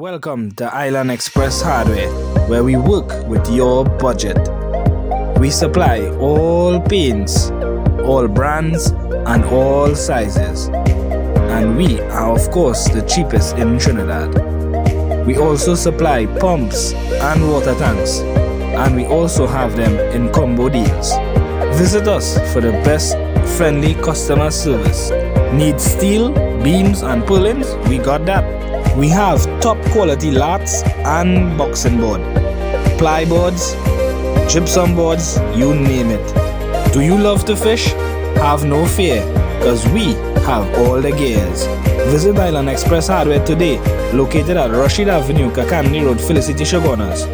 Welcome to Island Express Hardware, where we work with your budget. We supply all paints, all brands, and all sizes. And we are, of course, the cheapest in Trinidad. We also supply pumps and water tanks, and we also have them in combo deals. Visit us for the best friendly customer service. Need steel, beams, and purlins? We got that. We have top quality lats and boxing board, plyboards, gypsum boards, you name it. Do you love to fish? Have no fear, cause we have all the gears. Visit Island Express Hardware today, located at Rashid Avenue, Kakandi Road, Felicity Shogunas.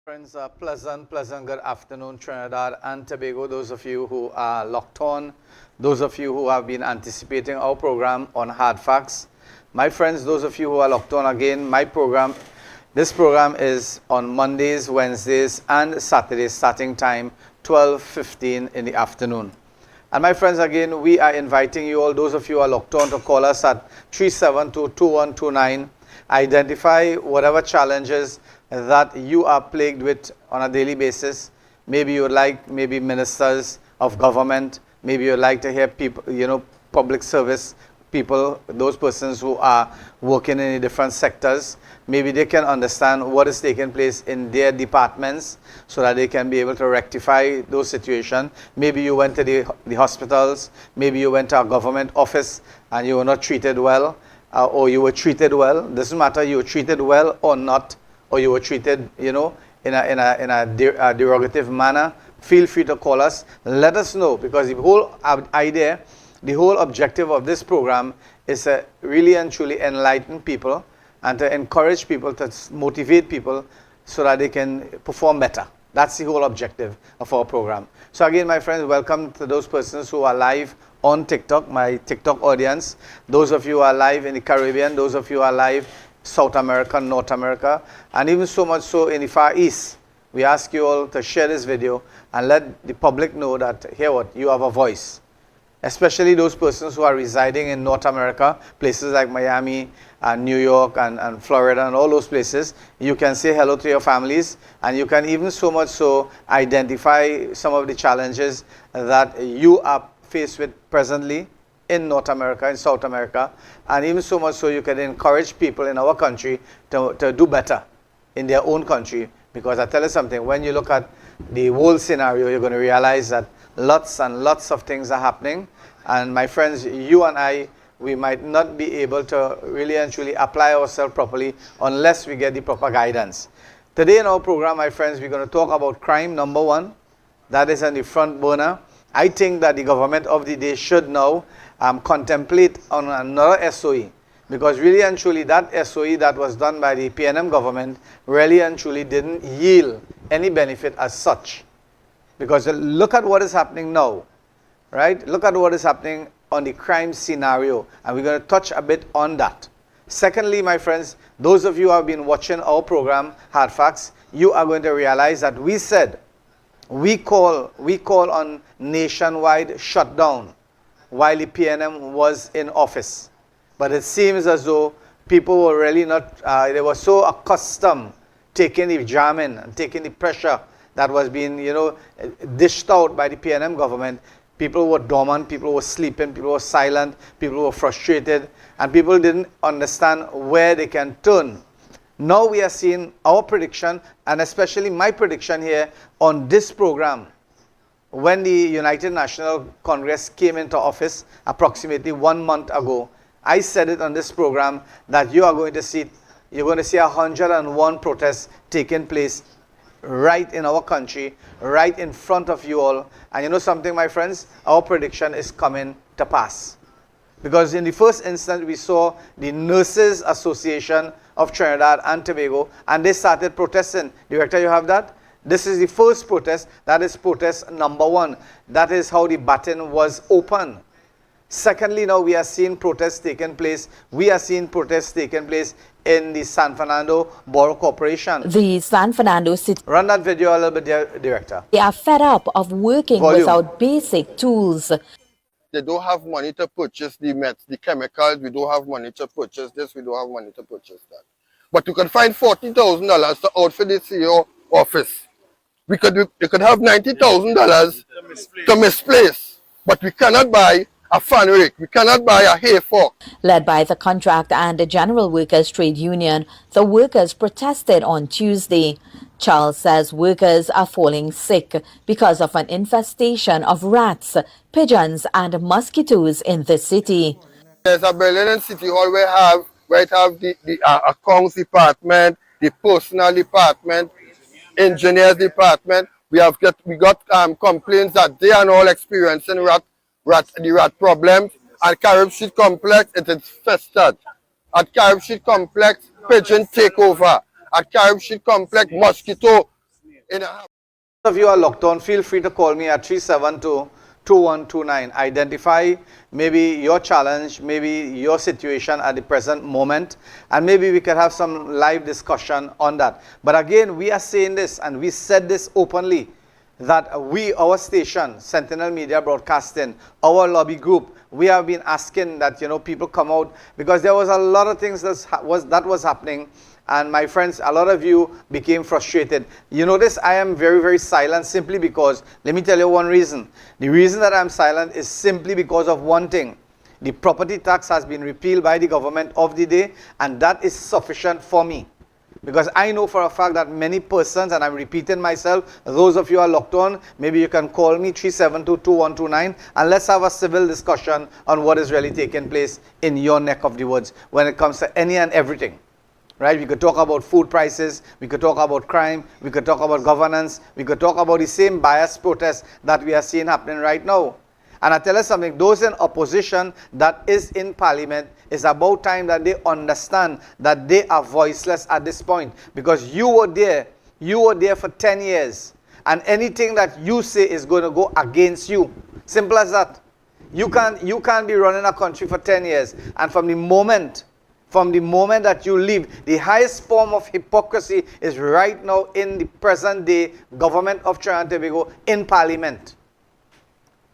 Friends, pleasant good afternoon, Trinidad and Tobago. Those of you who are locked on, those of you who have been anticipating our program on Hardfacts. My friends, those of you who are locked on again, this program is on Mondays, Wednesdays, and Saturdays, starting time 12:15 in the afternoon. And my friends, again, we are inviting you all, those of you who are locked on, to call us at 372-2129. Identify whatever challenges that you are plagued with on a daily basis. Maybe you would like ministers of government, maybe you would like to hear people, public service people, those persons who are working in different sectors. Maybe they can understand what is taking place in their departments so that they can be able to rectify those situations. Maybe you went to the hospitals, maybe you went to a government office and you were not treated well, or you were treated well. Doesn't matter, you were treated well or not, or you were treated, in a derogative manner. Feel free to call us. Let us know, because the whole idea, the whole objective of this program is to really and truly enlighten people and to encourage people, to motivate people so that they can perform better. That's the whole objective of our program. So again, my friends, welcome to those persons who are live on TikTok, my TikTok audience. Those of you who are live in the Caribbean, those of you who are live South America, North America, and even so much so in the Far East. We ask you all to share this video and let the public know that, hear what, you have a voice. especially those persons who are residing in North America, places like Miami and New York and Florida and all those places. You can say hello to your families, and you can even so much so identify some of the challenges that you are faced with presently in North America, in South America, and even so much so you can encourage people in our country to do better in their own country. Because I tell you something, when you look at the world scenario, you're going to realize that lots and lots of things are happening. And my friends, you and I, we might not be able to really and truly apply ourselves properly unless we get the proper guidance. Today in our program, my friends, we're going to talk about crime, number one. That is on the front burner. I think that the government of the day should now contemplate on another SOE. Because really and truly, that SOE that was done by the PNM government really and truly didn't yield any benefit as such. Because look at what is happening now, right? Look at what is happening on the crime scenario, and we're going to touch a bit on that. Secondly, my friends, those of you who have been watching our program, Hardfacts, you are going to realize that we said we call on nationwide shutdown while the PNM was in office. But it seems as though people were really not, they were so accustomed taking the jamming and taking the pressure that was being, dished out by the PNM government. People were dormant, people were sleeping, people were silent, people were frustrated, and people didn't understand where they can turn. Now we are seeing our prediction, and especially my prediction here on this program. When the United National Congress came into office approximately 1 month ago, I said it on this program that you're going to see 101 protests taking place right in our country, right in front of you all. And you know something, my friends? Our prediction is coming to pass. Because in the first instance, we saw the Nurses Association of Trinidad and Tobago, and they started protesting. Director, you have that? This is the first protest. That is protest number one. That is how the baton was opened. Secondly, now we are seeing protests taking place. We are seeing protests taking place in the San Fernando Borough Corporation. The San Fernando City. Run that video a little bit, Director. They are fed up of working without basic tools. They don't have money to purchase the chemicals. We don't have money to purchase this. We don't have money to purchase that. But you can find $40,000 to outfit the CEO office. You could have $90,000 to misplace. But we cannot buy a fan rake. We cannot buy a hay fork. Led by the Contract and the General Workers Trade Union, the workers protested on Tuesday. Charles says workers are falling sick because of an infestation of rats, pigeons and mosquitoes in the city. There's a building in City Hall where it have the accounts department, the personnel department, engineers department. We got complaints that they are all experiencing rat problems. At Carib Street Complex, it is festered. At Carib Street Complex, pigeon takeover. At Carib Street Complex, mosquito in a house. If you are locked on, feel free to call me at 372-2129. Identify maybe your challenge, maybe your situation at the present moment, and maybe we can have some live discussion on that. But again, we are saying this, and we said this openly, that our station, Sentinel Media Broadcasting, our lobby group, we have been asking that people come out, because there was a lot of things that was happening, and my friends, a lot of you became frustrated. You notice I am very, very silent simply because, let me tell you one reason. The reason that I'm silent is simply because of one thing. The property tax has been repealed by the government of the day, and that is sufficient for me. Because I know for a fact that many persons, and I'm repeating myself, those of you who are locked on, maybe you can call me 372-2129, and let's have a civil discussion on what is really taking place in your neck of the woods when it comes to any and everything. Right? We could talk about food prices, we could talk about crime, we could talk about governance, we could talk about the same bias protests that we are seeing happening right now. And I tell you something, those in opposition that is in parliament, it's about time that they understand that they are voiceless at this point. Because you were there for 10 years. And anything that you say is going to go against you. Simple as that. You can't be running a country for 10 years. And from the moment that you leave, the highest form of hypocrisy is right now in the present day government of Trinidad and Tobago in parliament.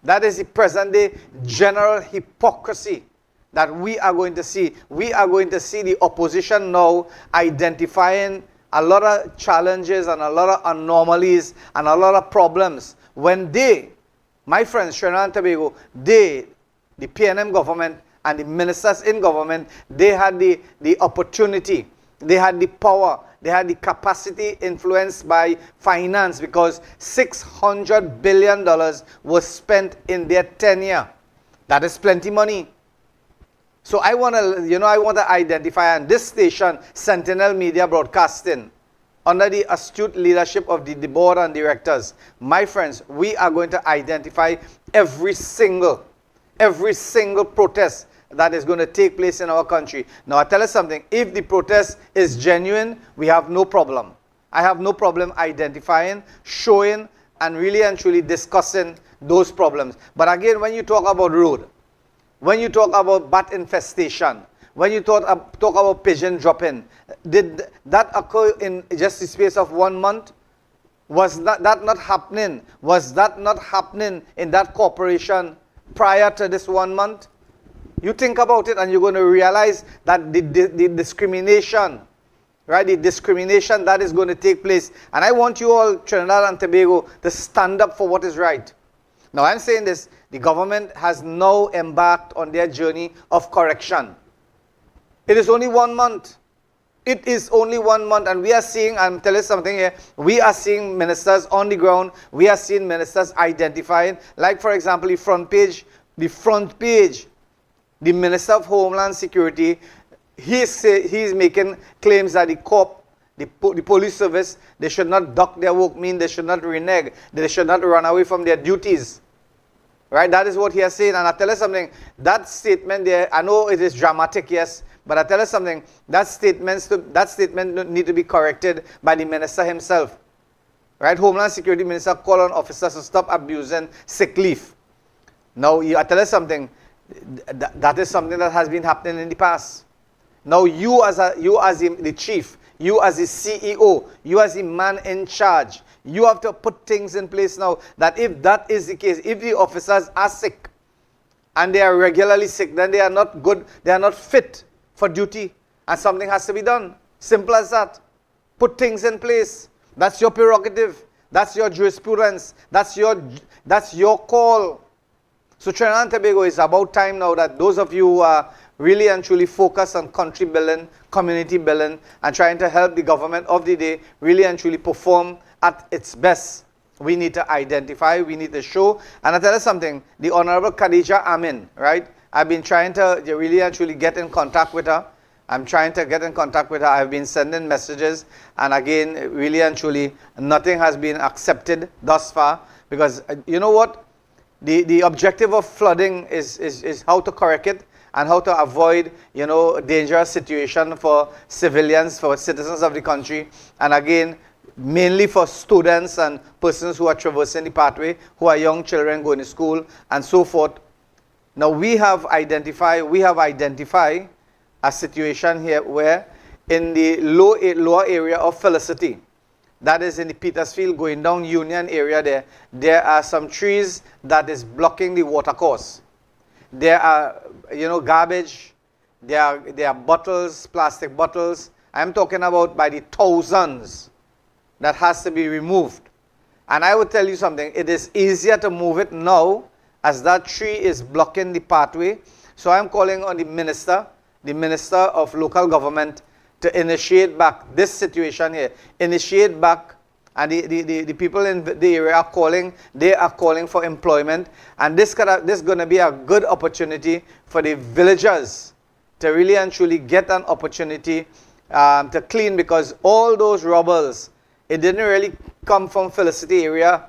That is the present day general hypocrisy that we are going to see. We are going to see the opposition now identifying a lot of challenges and a lot of anomalies and a lot of problems when they, my friends, Trinidad and Tobago, they, the PNM government and the ministers in government, they had the opportunity, they had the power, they had the capacity influenced by finance because $600 billion was spent in their tenure. That is plenty money. So I want to identify, and this station, Sentinel Media Broadcasting, under the astute leadership of the board and directors, my friends, we are going to identify every single protest that is going to take place in our country. Now, I tell you something, if the protest is genuine, we have no problem. I have no problem identifying, showing, and really and truly discussing those problems. But again, when you talk about road, when you talk about bat infestation, when you talk about pigeon dropping, did that occur in just the space of 1 month? Was that not happening? Was that not happening in that corporation prior to this 1 month? You think about it and you're going to realize that the discrimination, right? The discrimination that is going to take place. And I want you all, Trinidad and Tobago, to stand up for what is right. Now, I'm saying this, the government has now embarked on their journey of correction. It is only 1 month. It is only 1 month, and we are seeing, I'm telling you something here, we are seeing ministers on the ground, we are seeing ministers identifying, like for example, the front page, the Minister of Homeland Security, he's making claims that the police service, they should not duck their work, they should not renege, they should not run away from their duties. Right? That is what he has said. And I tell you something, that statement there, I know it is dramatic, yes, but I tell you something, that statement need to be corrected by the minister himself. Right? Homeland Security Minister called on officers to stop abusing sick leave. Now, I tell you something, that is something that has been happening in the past. Now, you as the chief, you as the CEO, you as the man in charge, you have to put things in place now that if that is the case, if the officers are sick and they are regularly sick, then they are not good, they are not fit for duty, and something has to be done. Simple as that. Put things in place. That's your prerogative. That's your jurisprudence. That's your call. So Trinidad and Tobago, is about time now that those of you who are really and truly focused on country building, community building, and trying to help the government of the day really and truly perform at its best. We need to identify, we need to show. And I tell you something, the Honorable Khadija Amin, right? I've been trying to really and truly get in contact with her. I'm trying to get in contact with her. I've been sending messages. And again, really and truly, nothing has been accepted thus far. Because you know what? The objective of flooding is how to correct it and how to avoid, dangerous situation for civilians, for citizens of the country. And again, mainly for students and persons who are traversing the pathway, who are young children going to school and so forth. Now we have identified a situation here where in the lower area of Felicity, that is in the Petersfield going down Union area there are some trees that is blocking the water course. There are, garbage, there are bottles, plastic bottles. I'm talking about by the thousands that has to be removed. And I would tell you something, it is easier to move it now as that tree is blocking the pathway. So I'm calling on the Minister of Local Government to initiate back this situation here. Initiate back, and the people in the area are calling for employment. And this is going to be a good opportunity for the villagers to really and truly get an opportunity to clean, because all those rubbles, it didn't really come from Felicity area.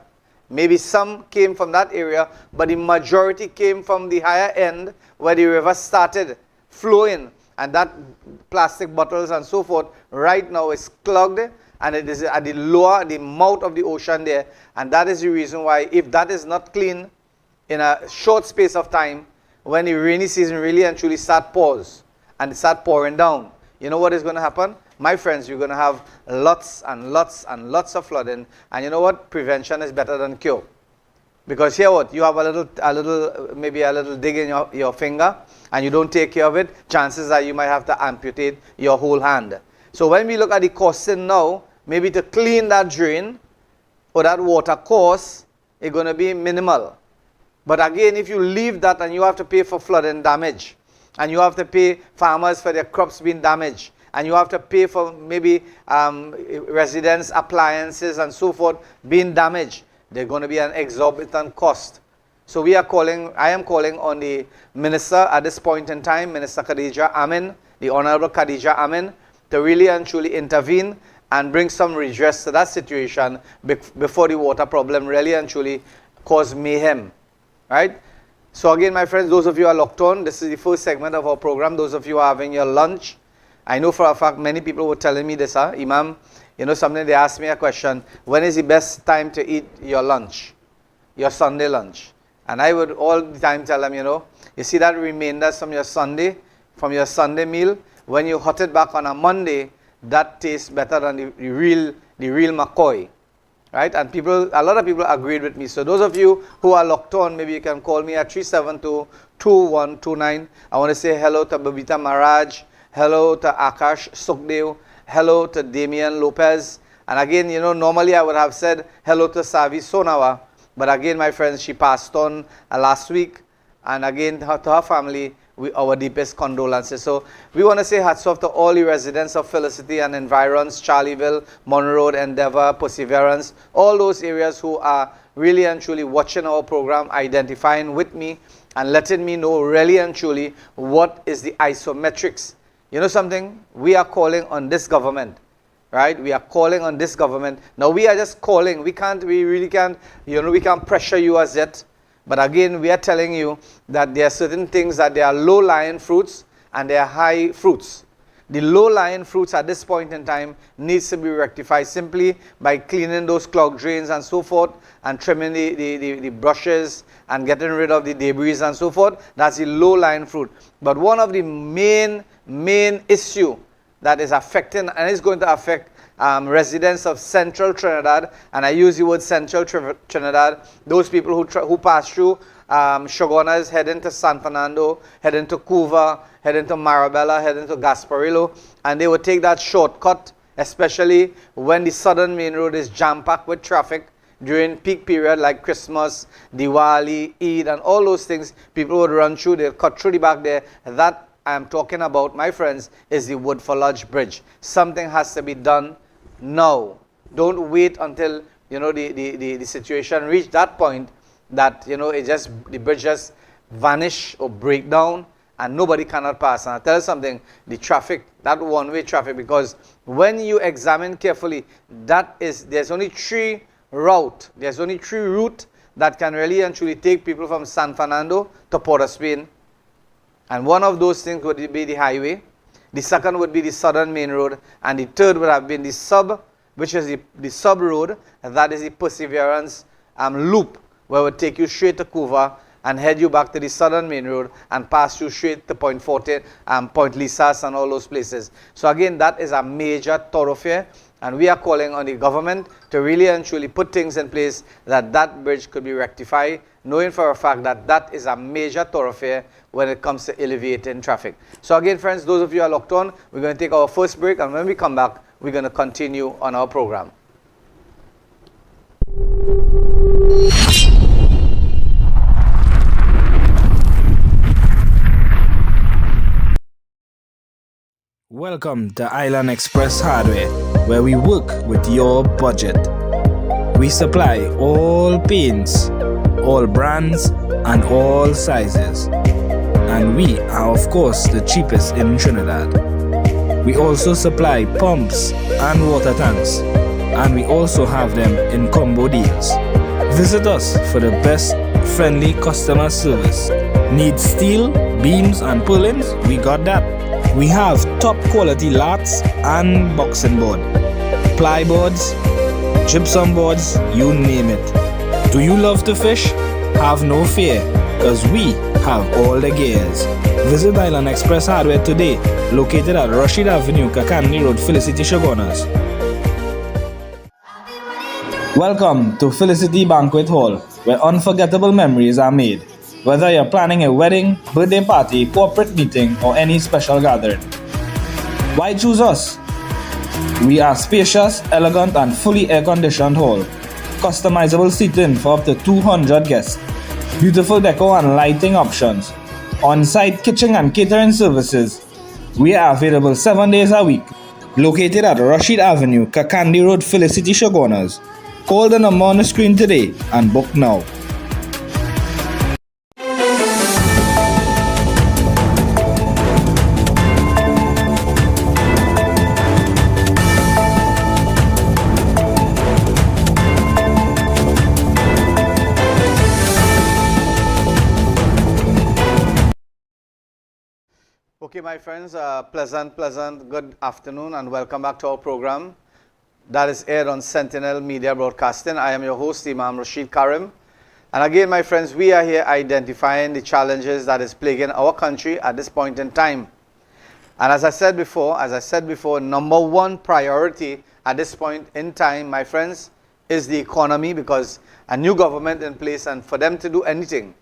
Maybe some came from that area, but the majority came from the higher end where the river started flowing. And that plastic bottles and so forth right now is clogged, and it is at the mouth of the ocean there. And that is the reason why, if that is not clean in a short space of time, when the rainy season really and truly start pours and start pouring down, you know what is going to happen? My friends, you're going to have lots and lots and lots of flooding. And you know what? Prevention is better than cure. Because here what? You have maybe a little dig in your finger and you don't take care of it, chances are you might have to amputate your whole hand. So when we look at the costing now, maybe to clean that drain or that water course, it's going to be minimal. But again, if you leave that and you have to pay for flooding damage, and you have to pay farmers for their crops being damaged, and you have to pay for maybe residents' appliances and so forth being damaged, there's going to be an exorbitant cost. So I am calling on the minister at this point in time, Minister Khadija Amin, the Honorable Khadija Amin, to really and truly intervene and bring some redress to that situation before the water problem really and truly cause mayhem. Right? So again, my friends, those of you who are locked on, this is the first segment of our program. Those of you who are having your lunch, I know for a fact many people were telling me this, Imam, you know something, they asked me a question, when is the best time to eat your lunch, your Sunday lunch? And I would all the time tell them, you see that remainders from your Sunday meal, when you hot it back on a Monday, that tastes better than the real McCoy. Right? And a lot of people agreed with me. So those of you who are locked on, maybe you can call me at 372-2129. I want to say hello to Babita Maraj, hello to Akash Sukhdev, hello to Damian Lopez. And again, normally I would have said hello to Savi Sonawa. But again, my friends, she passed on last week. And again, to her family, our deepest condolences. So we want to say hats off to all the residents of Felicity and environs, Charlieville, Monroe, Endeavour, Perseverance, all those areas who are really and truly watching our program, identifying with me and letting me know really and truly what is the isometrics. You know something? We are calling on this government. Right? We are calling on this government. Now we are just calling. We really can't, we can't pressure you as yet. But again, we are telling you that there are certain things that there are low-lying fruits and there are high fruits. The low-lying fruits at this point in time needs to be rectified simply by cleaning those clogged drains and so forth and trimming the brushes and getting rid of the debris and so forth. That's the low-lying fruit. But one of the main issue that is affecting and is going to affect residents of central Trinidad, and I use the word central Trinidad, those people who pass through Shogunas, heading to San Fernando, heading to Cuva, heading to Marabella, heading to Gasparillo, and they would take that shortcut, especially when the southern main road is jam-packed with traffic during peak period like Christmas, Diwali, Eid, and all those things. People would run through, they'll cut through the back there. That I'm talking about, my friends, is the Woodford Lodge Bridge. Something has to be done now. Don't wait until the situation reach that point that the bridge just vanish or break down and nobody cannot pass. And I'll tell you something, the traffic, that one-way traffic, because when you examine carefully, there's only three routes that can really and truly take people from San Fernando to Port of Spain. And one of those things would be the highway. The second would be the southern main road. And the third would have been the sub, which is the sub road. And that is the Perseverance loop, where it would take you straight to Cuva and head you back to the southern main road and pass you straight to Point Forte, Point Lisas and all those places. So again, that is a major thoroughfare. And we are calling on the government to really and truly put things in place that bridge could be rectified, knowing for a fact that is a major thoroughfare when it comes to alleviating traffic. So again, friends, those of you who are locked on, we're going to take our first break, and when we come back, we're going to continue on our program. Welcome to Island Express Hardware, where we work with your budget. We supply all paints, all brands, and all sizes. And we are, of course, the cheapest in Trinidad. We also supply pumps and water tanks, and we also have them in combo deals. Visit us for the best friendly customer service. Need steel, beams, and purlins? We got that. We have top quality lats and boxing board, plyboards, gypsum boards, you name it. Do you love to fish? Have no fear, cause we have all the gears. Visit Island Express Hardware today, located at Rashid Avenue, Kakandi Road, Felicity, Shogunas. Welcome to Felicity Banquet Hall, where unforgettable memories are made. Whether you're planning a wedding, birthday party, corporate meeting, or any special gathering. Why choose us? We are spacious, elegant, and fully air-conditioned hall. Customizable seating for up to 200 guests. Beautiful decor and lighting options. On-site kitchen and catering services. We are available 7 days a week. Located at Rashid Avenue, Kakandi Road, Felicity Shogunas. Call the number on the screen today and book now. Okay, my friends, pleasant good afternoon and welcome back to our program that is aired on Sentinel Media Broadcasting. I am your host, Imam Rashid Karim. And again, my friends, we are here identifying the challenges that is plaguing our country at this point in time. And as I said before, number one priority at this point in time, my friends, is the economy, because a new government in place, and for them to do anything,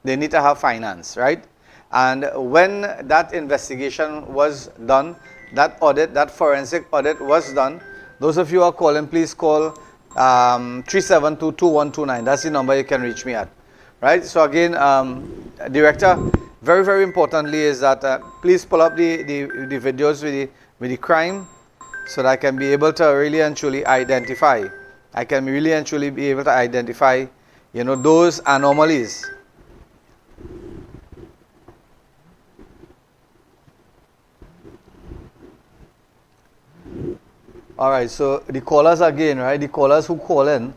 they need to have finance, right? And when that investigation was done, that audit, that forensic audit was done, those of you who are calling, please call 372-2129. That's the number you can reach me at, right? So again, Director, very importantly is that please pull up the videos with the crime, so that I can be able to really and truly identify. You know, those anomalies. All right, so the callers again, right? The callers who call in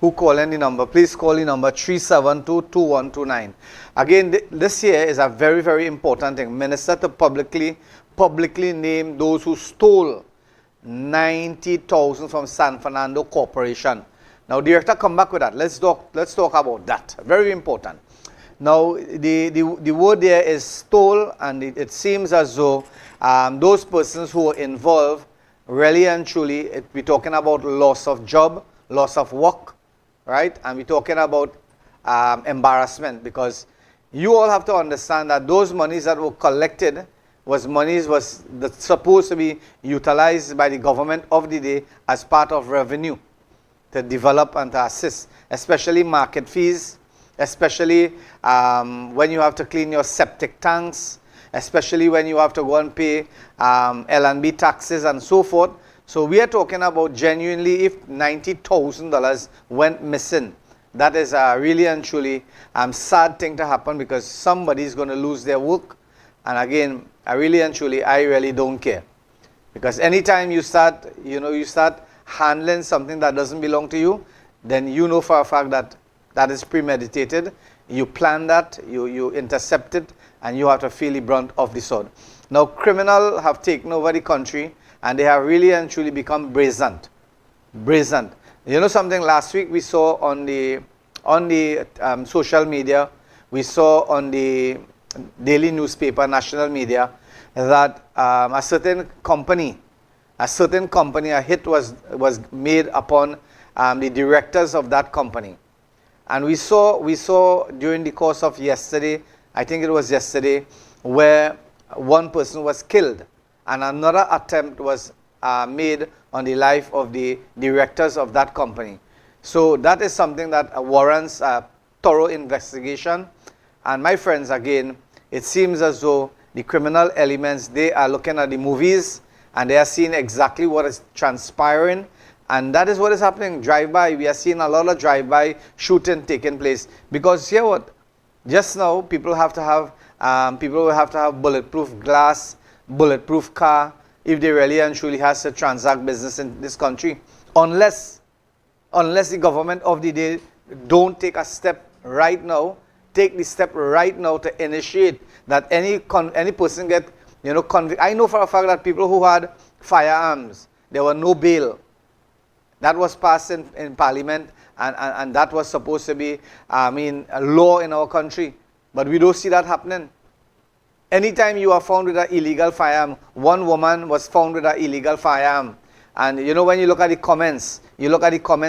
the number, please call the number 372-2129. Again, this here is a very important thing. Minister to publicly name those who stole 90,000 from San Fernando Corporation. Now, Director, come back with that. Let's talk about that. Very important. Now, the word there is stole, and it seems as though those persons who were involved, really and truly, we're talking about loss of job, loss of work, right? And we're talking about embarrassment, because you all have to understand that those monies that were collected was supposed to be utilized by the government of the day as part of revenue to develop and to assist, especially market fees, especially when you have to clean your septic tanks, especially when you have to go and pay L&B taxes and so forth. So we are talking about genuinely, if $90,000 went missing, that is a really and truly sad thing to happen, because somebody is going to lose their work. And again, I really don't care, because anytime you start handling something that doesn't belong to you, then you know for a fact that that is premeditated. You plan that, you intercept it, and you have to feel the brunt of the sword. Now, criminals have taken over the country, and they have really and truly become brazen. You know something? Last week we saw on the social media, we saw on the daily newspaper, national media, that a certain company, a hit was made upon the directors of that company. And we saw during the course of yesterday, I think it was yesterday, where one person was killed and another attempt was made on the life of the directors of that company. So that is something that warrants a thorough investigation. And my friends, again, it seems as though the criminal elements, they are looking at the movies and they are seeing exactly what is transpiring. And that is what is happening. Drive-by, we are seeing a lot of drive-by shooting taking place. Because hear what? Just now, people will have to have bulletproof glass, bulletproof car, if they really and truly has to transact business in this country. Unless the government of the day don't take a step right now, take the step right now to initiate that any person get, convict. I know for a fact that people who had firearms, there were no bail. That was passed in Parliament, and that was supposed to be, a law in our country. But we don't see that happening. Anytime you are found with an illegal firearm, one woman was found with an illegal firearm, And you know, when you look at the comments,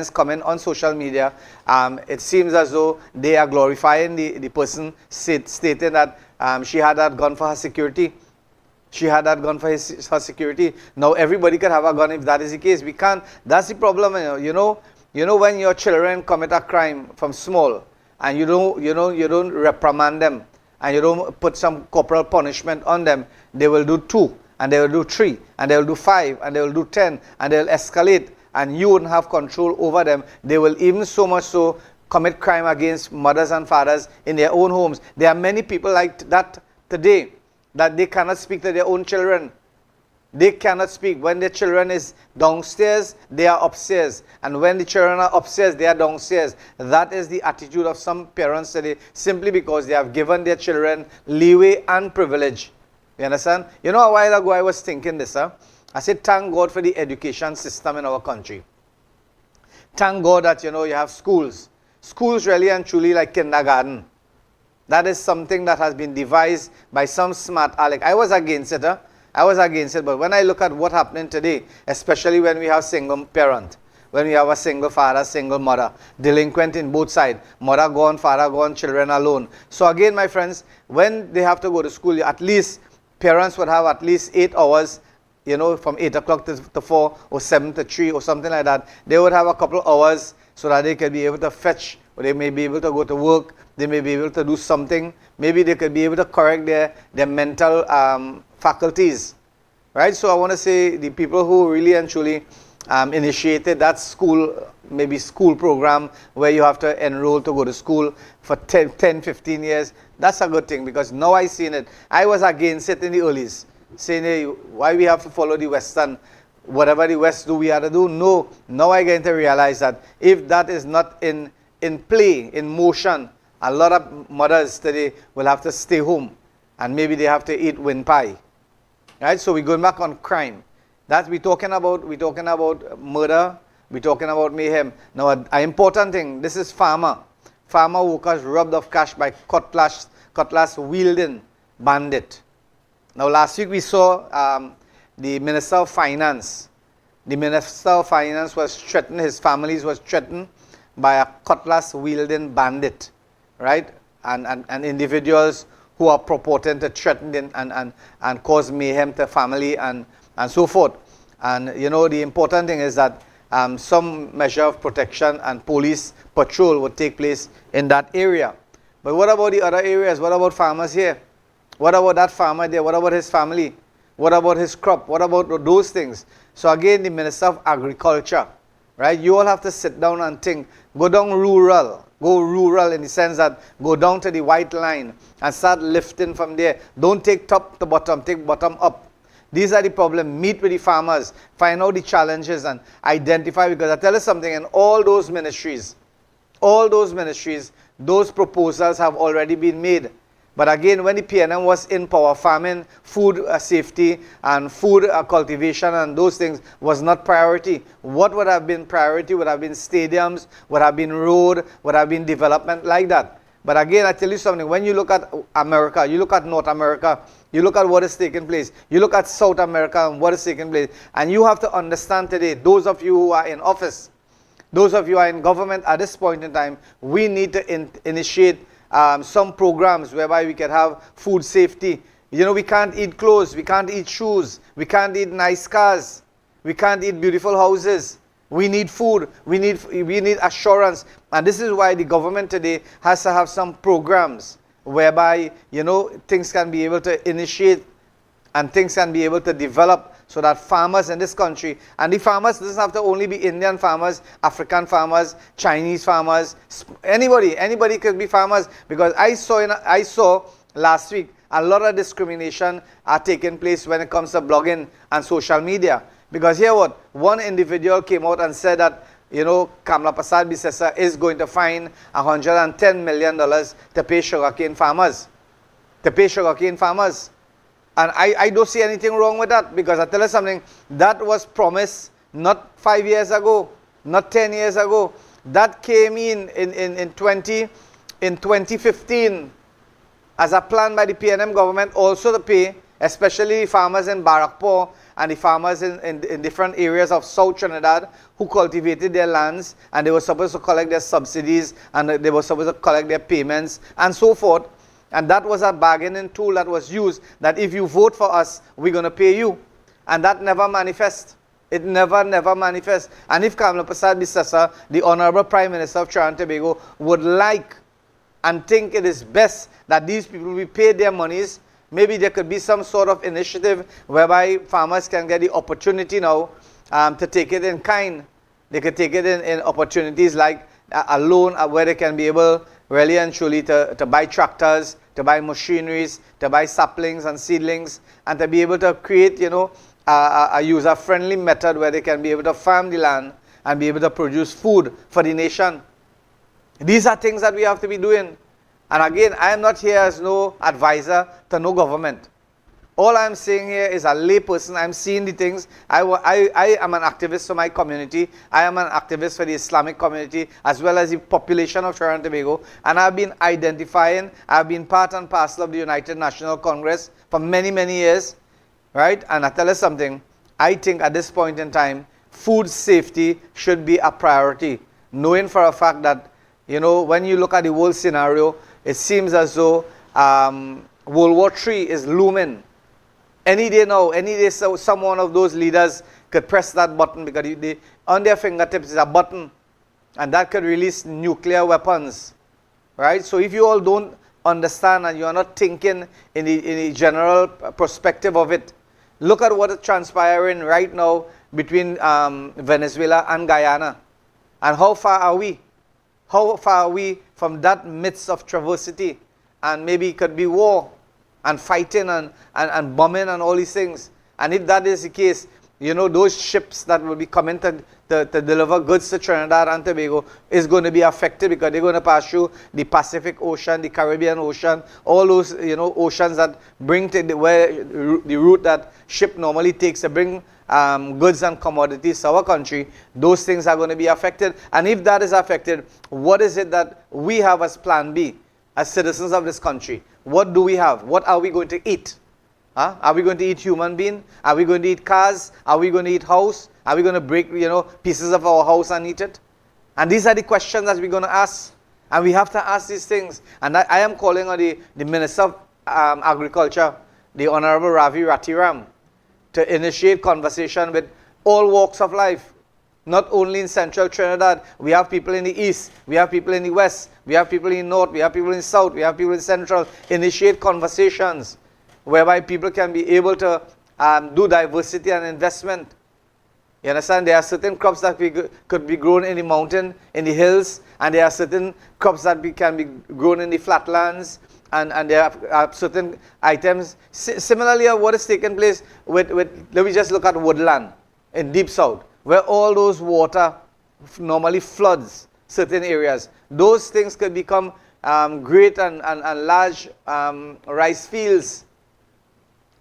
comment on social media, it seems as though they are glorifying the person stating that she had that gun for her security. She had that gun for her security. Now everybody can have a gun if that is the case. We can't. That's the problem. You know when your children commit a crime from small, and you don't reprimand them, and you don't put some corporal punishment on them, they will do 2, and they will do 3, and they will do 5, and they will do 10, and they will escalate, and you wouldn't have control over them. They will even so much so commit crime against mothers and fathers in their own homes. There are many people like that today, that they cannot speak to their own children. They cannot speak. When their children is downstairs, they are upstairs. And when the children are upstairs, they are downstairs. That is the attitude of some parents today, simply because they have given their children leeway and privilege. You understand? You know, a while ago I was thinking this. I said, thank God for the education system in our country. Thank God that, you have schools. Schools really and truly like kindergarten. That is something that has been devised by some smart aleck. I was against it. I was against it, but when I look at what's happening today, especially when we have single parent, when we have a single father, single mother, delinquent in both sides, mother gone, father gone, children alone. So again, my friends, when they have to go to school, at least parents would have at least 8 hours, from 8 o'clock to 4 or 7 to 3 or something like that. They would have a couple of hours so that they can be able to fetch, or they may be able to go to work, they may be able to do something. Maybe they could be able to correct their mental faculties, right? So I want to say the people who really and truly initiated that school program where you have to enroll to go to school for 10, 15 years, that's a good thing, because now I seen it. I was against it in the earlies, saying, hey, why we have to follow the Western, whatever the West do, we have to do. No, now I get to realize that if that is not in play, in motion, a lot of mothers today will have to stay home, and maybe they have to eat wind pie. Right? So we're going back on crime. That we're talking about murder, we're talking about mayhem. Now an important thing, this is farmer workers robbed of cash by cutlass wielding bandit. Now last week we saw the Minister of Finance. The Minister of Finance was threatened, his families was threatened by a cutlass wielding bandit, right? And individuals who are purporting to threaten and cause mayhem to family and so forth. And the important thing is that some measure of protection and police patrol would take place in that area. But what about the other areas? What about farmers here? What about that farmer there? What about his family? What about his crop? What about those things? So again, the Minister of Agriculture, right? You all have to sit down and think. Go rural in the sense that go down to the white line and start lifting from there. Don't take top to bottom, take bottom up. These are the problems. Meet with the farmers, find out the challenges and identify, because I tell you something, in all those ministries, those proposals have already been made. But again, when the PNM was in power, farming, food safety and food cultivation and those things was not priority. What would have been priority would have been stadiums, would have been road, would have been development like that. But again, I tell you something, when you look at America, you look at North America, you look at what is taking place, you look at South America and what is taking place, and you have to understand today, those of you who are in office, those of you who are in government at this point in time, we need to initiate some programs whereby we can have food safety. We can't eat clothes, we can't eat shoes, we can't eat nice cars, we can't eat beautiful houses. We need food, we need assurance. And this is why the government today has to have some programs whereby, things can be able to initiate and things can be able to develop, so that farmers in this country, and the farmers doesn't have to only be Indian farmers, African farmers, Chinese farmers, anybody could be farmers, because I saw last week a lot of discrimination are taking place when it comes to blogging and social media. Because here one individual came out and said that Kamla Prasad Bisesa is going to fine $110 million to pay sugarcane farmers. And I don't see anything wrong with that, because I tell you something, that was promised not 5 years ago, not 10 years ago. That came in 2015 as a plan by the PNM government, also to pay, especially farmers in Barakpur and the farmers in different areas of South Trinidad who cultivated their lands, and they were supposed to collect their subsidies, and they were supposed to collect their payments and so forth. And that was a bargaining tool that was used, that if you vote for us, we're going to pay you. And that never manifests. It never manifests. And if Kamala Prasad Bisasa, the Honorable Prime Minister of Trinidad and Tobago, would like and think it is best that these people be paid their monies, maybe there could be some sort of initiative whereby farmers can get the opportunity now to take it in kind. They could take it in opportunities like a loan where they can be able really and truly to buy tractors, to buy machineries, to buy saplings and seedlings, and to be able to create, a user-friendly method where they can be able to farm the land and be able to produce food for the nation. These are things that we have to be doing. And again, I am not here as no advisor to no government. All I'm saying here is a lay person. I'm seeing the things. I am an activist for my community. I am an activist for the Islamic community as well as the population of Trinidad and Tobago. And I've been identifying, I've been part and parcel of the United National Congress for many, many years. Right? And I tell you something, I think at this point in time, food safety should be a priority. Knowing for a fact that, when you look at the world scenario, it seems as though World War III is looming. Any day now, any day, some one of those leaders could press that button, because on their fingertips is a button, and that could release nuclear weapons. Right? So if you all don't understand and you are not thinking in the general perspective of it, look at what is transpiring right now between Venezuela and Guyana. And how far are we? How far are we from that midst of traversity? And maybe it could be war and fighting and bombing and all these things. And if that is the case, those ships that will be coming to deliver goods to Trinidad and Tobago is going to be affected, because they're going to pass through the Pacific Ocean, the Caribbean Ocean, all those oceans that bring to the route that ship normally takes to bring goods and commodities to our country. Those things are going to be affected. And if that is affected, what is it that we have as plan B as citizens of this country? What do we have? What are we going to eat? Are we going to eat human being? Are we going to eat cars? Are we going to eat house? Are we going to break, pieces of our house and eat it? And these are the questions that we're going to ask. And we have to ask these things. And I am calling on the Minister of Agriculture, the Honorable Ravi Ratiram, to initiate conversation with all walks of life. Not only in central Trinidad, we have people in the east, we have people in the west, we have people in the north, we have people in the south, we have people in central. Initiate conversations whereby people can be able to do diversity and investment. You understand? There are certain crops that could be grown in the mountain, in the hills, and there are certain crops that can be grown in the flatlands, and there are certain items. Similarly, what is taking place with, let me just look at woodland in deep south, where all those water normally floods certain areas. Those things could become great and large rice fields.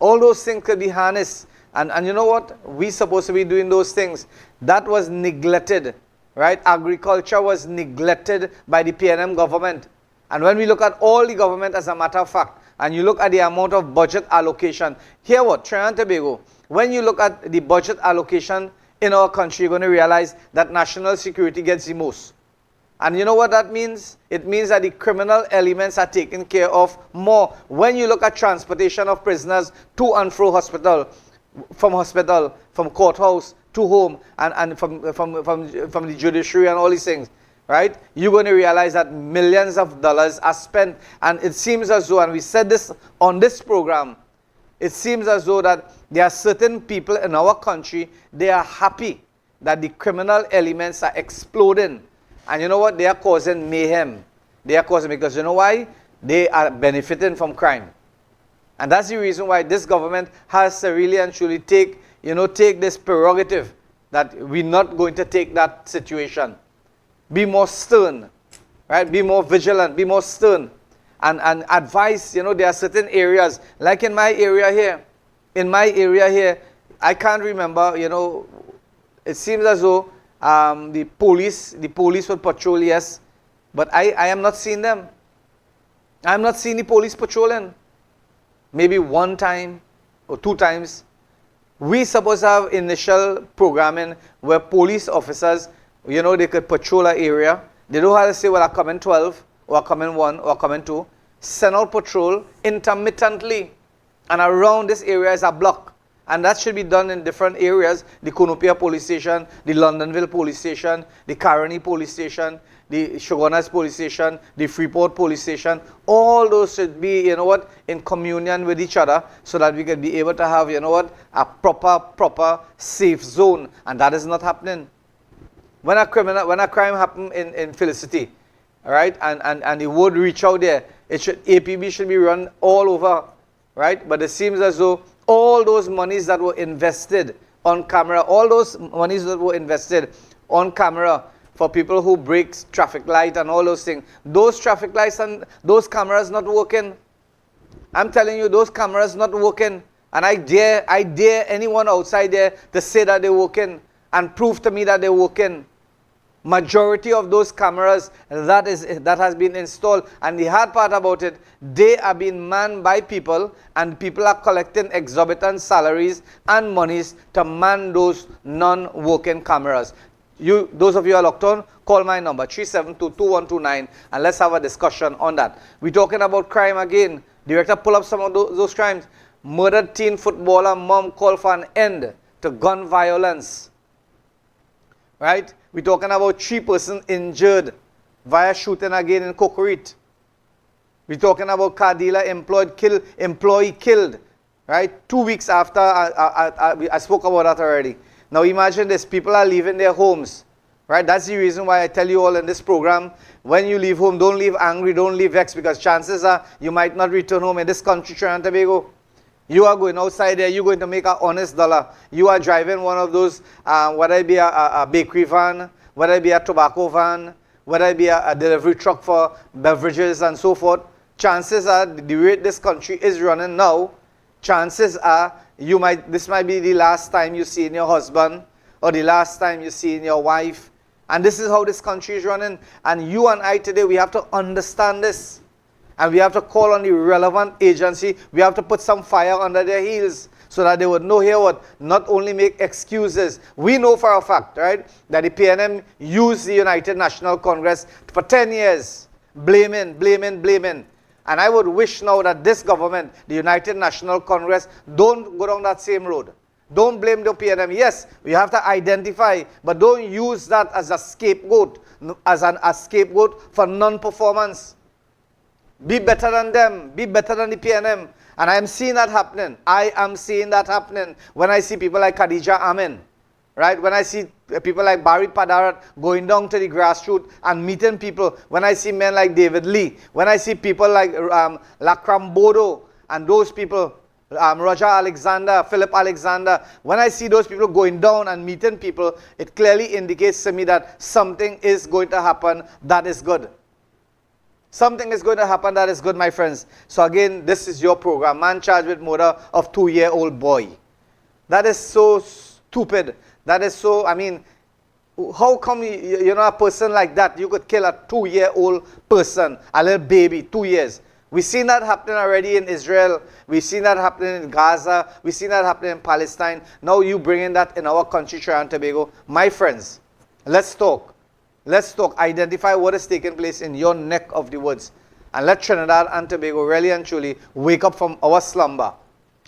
All those things could be harnessed. And you know what? We're supposed to be doing those things. That was neglected, right? Agriculture was neglected by the PNM government. And when we look at all the government, as a matter of fact, and you look at the amount of budget allocation, here what? Trinidad and Tobago. When you look at the budget allocation in our country, you're going to realize that national security gets the most. And you know what that means? It means that the criminal elements are taken care of more. When you look at transportation of prisoners to and fro hospital, from courthouse to home, and from the judiciary and all these things, right? You're going to realize that millions of dollars are spent. And it seems as though, and we said this on this program, it seems as though that there are certain people in our country, they are happy that the criminal elements are exploding. And you know what? They are causing mayhem. They are causing, because you know why? They are benefiting from crime. And that's the reason why this government has to really and truly take this prerogative that we're not going to take that situation. Be more stern, right? Be more vigilant, be more stern. And advise, there are certain areas, like in my area here, I can't remember, it seems as though the police would patrol, yes, but I am not seeing them. I am not seeing the police patrolling. Maybe one time or two times. We supposed to have initial programming where police officers, you know, they could patrol an area. They don't have to say, well, I come in 12, or I come in 1, or I come in 2. Send out patrol intermittently. And around this area is a block. And that should be done in different areas. The Konopia police station, the Londonville police station, the Caroni police station, the Shogunas police station, the Freeport police station. All those should be, you know what, in communion with each other so that we can be able to have, you know what, a proper safe zone. And that is not happening. When a crime happen in Felicity, all right, and the word reach out there, APB should be run all over, right? But it seems as though all those monies that were invested on camera, all those monies that were invested on camera for people who break traffic light and all those things, those traffic lights and those cameras not working. I'm telling you, those cameras not working. And I dare anyone outside there to say that they're working and prove to me that they're working. Majority of those cameras that has been installed, and the hard part about it, they are being manned by people, and people are collecting exorbitant salaries and monies to man those non-working cameras. Those of you who are locked on, call my number 372-2129 and let's have a discussion on that. We're talking about crime again. Director, pull up some of those crimes. Murdered teen footballer mom called for an end to gun violence. Right? We're talking about 3 persons injured via shooting again in Cocorite. We're talking about car dealer employee killed. Right? 2 weeks after, I spoke about that already. Now imagine this, people are leaving their homes. Right? That's the reason why I tell you all in this program, when you leave home, don't leave angry, don't leave vexed, because chances are you might not return home in this country, Trinidad and Tobago. You are going outside there, you're going to make an honest dollar. You are driving one of those, whether it be a bakery van, whether it be a tobacco van, whether it be a delivery truck for beverages and so forth. Chances are, the rate this country is running now, chances are this might be the last time you see your husband or the last time you see your wife. And this is how this country is running. And you and I today, we have to understand this. And we have to call on the relevant agency. We have to put some fire under their heels so that they would know here what, not only make excuses. We know for a fact, right, that the PNM used the United National Congress for 10 years, blaming. And I would wish now that this government, the United National Congress, don't go down that same road. Don't blame the PNM. Yes, we have to identify, but don't use that as a scapegoat, a scapegoat for non-performance. Be better than them. Be better than the PNM. And I am seeing that happening. I am seeing that happening when I see people like Khadija Amin. Right? When I see people like Barry Padarat going down to the grassroots and meeting people. When I see men like David Lee. When I see people like Lakram Bodo and those people, Roger Alexander, Philip Alexander. When I see those people going down and meeting people, it clearly indicates to me that something is going to happen that is good. Something is going to happen that is good, my friends. So again, this is your program. Man charged with murder of 2-year-old boy. That is so stupid. That is so, I mean, how come, you know, a person like that, you could kill a 2-year-old person, a little baby, 2 years. We've seen that happening already in Israel. We've seen that happening in Gaza. We've seen that happening in Palestine. Now you bring in that in our country, Trinidad and Tobago. My friends, let's talk. Let's talk. Identify what is taking place in your neck of the woods. And let Trinidad and Tobago really and truly wake up from our slumber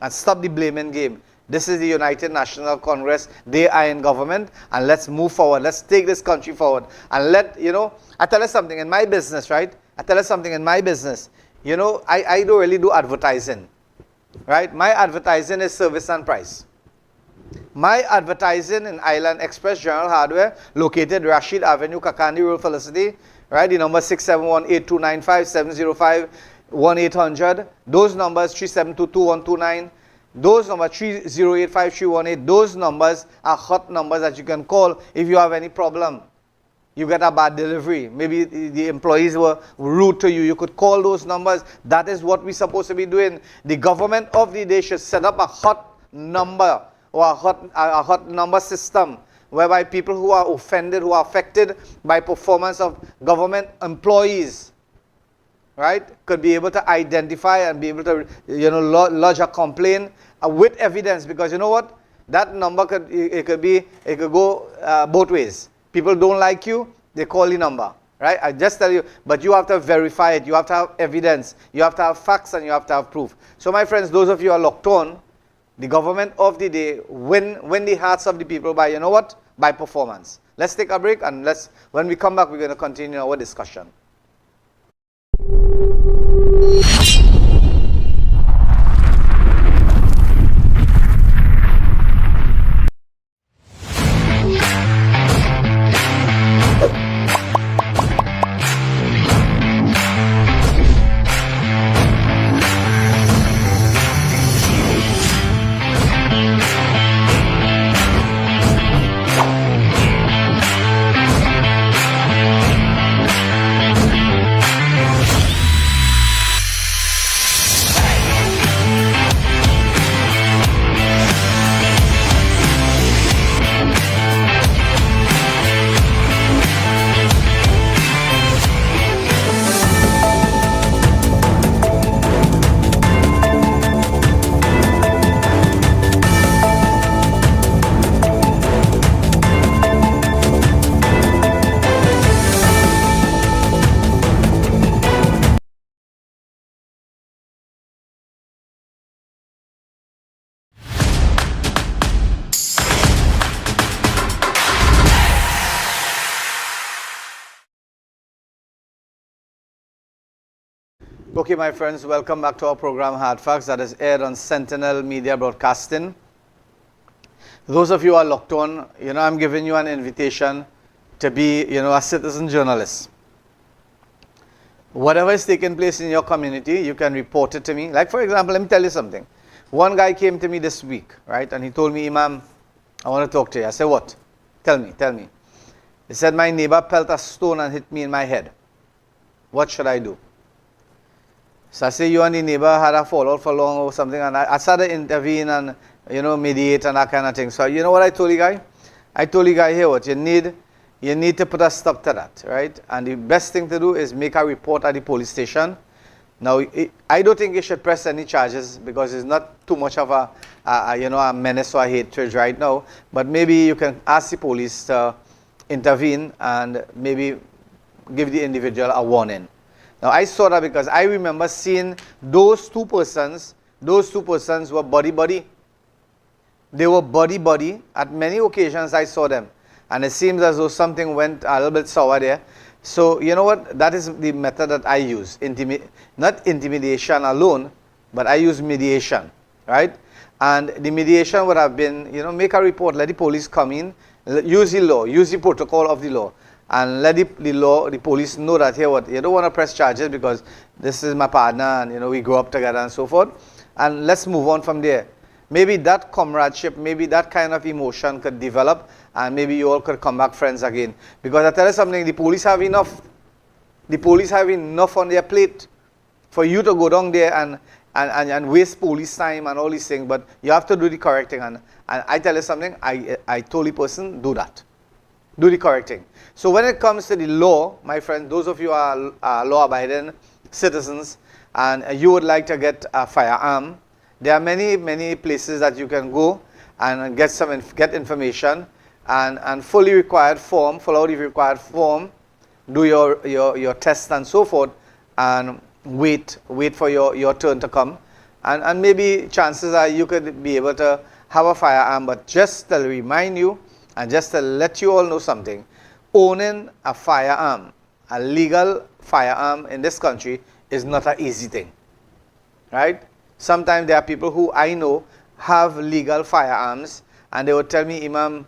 and stop the blaming game. This is the United National Congress. They are in government. And let's move forward. Let's take this country forward. And I tell you something in my business, right? You know, I don't really do advertising. Right? My advertising is service and price. My advertising in Island Express General Hardware, located Rashid Avenue, Kakandi Road, Felicity, right? The number 671-8295, 705-1800. Those numbers 372-2129. Those numbers 3085-318. Those numbers are hot numbers that you can call if you have any problem. You get a bad delivery. Maybe the employees were rude to you. You could call those numbers. That is what we're supposed to be doing. The government of the day should set up a hot number or a hot number system whereby people who are offended, who are affected by performance of government employees, right, could be able to identify and be able to, lodge a complaint with evidence. Because you know what? That number it could go both ways. People don't like you, they call the number, right? I just tell you, but you have to verify it. You have to have evidence. You have to have facts, and you have to have proof. So my friends, those of you who are locked on, the government of the day win the hearts of the people by, you know what? By performance. Let's take a break, and when we come back, we're going to continue our discussion. Okay, my friends, welcome back to our program Hardfacts that is aired on Sentinel Media Broadcasting. Those of you who are locked on, I'm giving you an invitation to be, a citizen journalist. Whatever is taking place in your community, you can report it to me. Like, for example, let me tell you something. One guy came to me this week, right? And he told me, Imam, I want to talk to you. I said, what? Tell me. He said, my neighbor pelted a stone and hit me in my head. What should I do? So I say, you and the neighbor had a fallout for long or something, and I started to intervene and, mediate and that kind of thing. So you know what I told the guy? I told the guy, here, what you need to put a stop to that, right? And the best thing to do is make a report at the police station. Now, I don't think you should press any charges because it's not too much of a menace or a hatred right now. But maybe you can ask the police to intervene and maybe give the individual a warning. Now, I saw that because I remember seeing those two persons were buddy. They were buddy. At many occasions, I saw them. And it seems as though something went a little bit sour there. So, you know what? That is the method that I use. Not intimidation alone, but I use mediation, right? And the mediation would have been, make a report, let the police come in, use the law, use the protocol of the law. And let the police know that, here, what, you don't want to press charges because this is my partner and, we grew up together and so forth. And let's move on from there. Maybe that comradeship, maybe that kind of emotion could develop and maybe you all could come back friends again. Because I tell you something, the police have enough. The police have enough on their plate for you to go down there and waste police time and all these things. But you have to do the correct thing. And I tell you something, I told the person, do that. Do the correct thing. So when it comes to the law, my friend, those of you are law-abiding citizens and you would like to get a firearm, there are many places that you can go and get information and fill out the required form, do your test and so forth, and wait for your turn to come. And maybe chances are you could be able to have a firearm, but just to remind you, and just to let you all know something, owning a firearm, a legal firearm in this country is not an easy thing, right? Sometimes there are people who I know have legal firearms and they would tell me, Imam,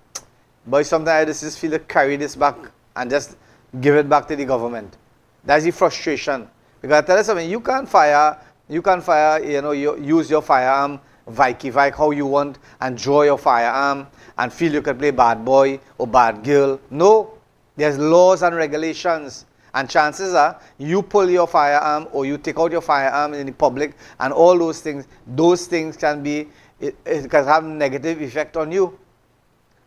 boy, sometimes I just feel to carry this back and just give it back to the government. That's the frustration. Because I tell you something, you can't fire, use your firearm, Vike how you want and draw your firearm and feel you can play bad boy or bad girl. No, there's laws and regulations. And chances are you pull your firearm or you take out your firearm in the public and all those things can be, it can have negative effect on you.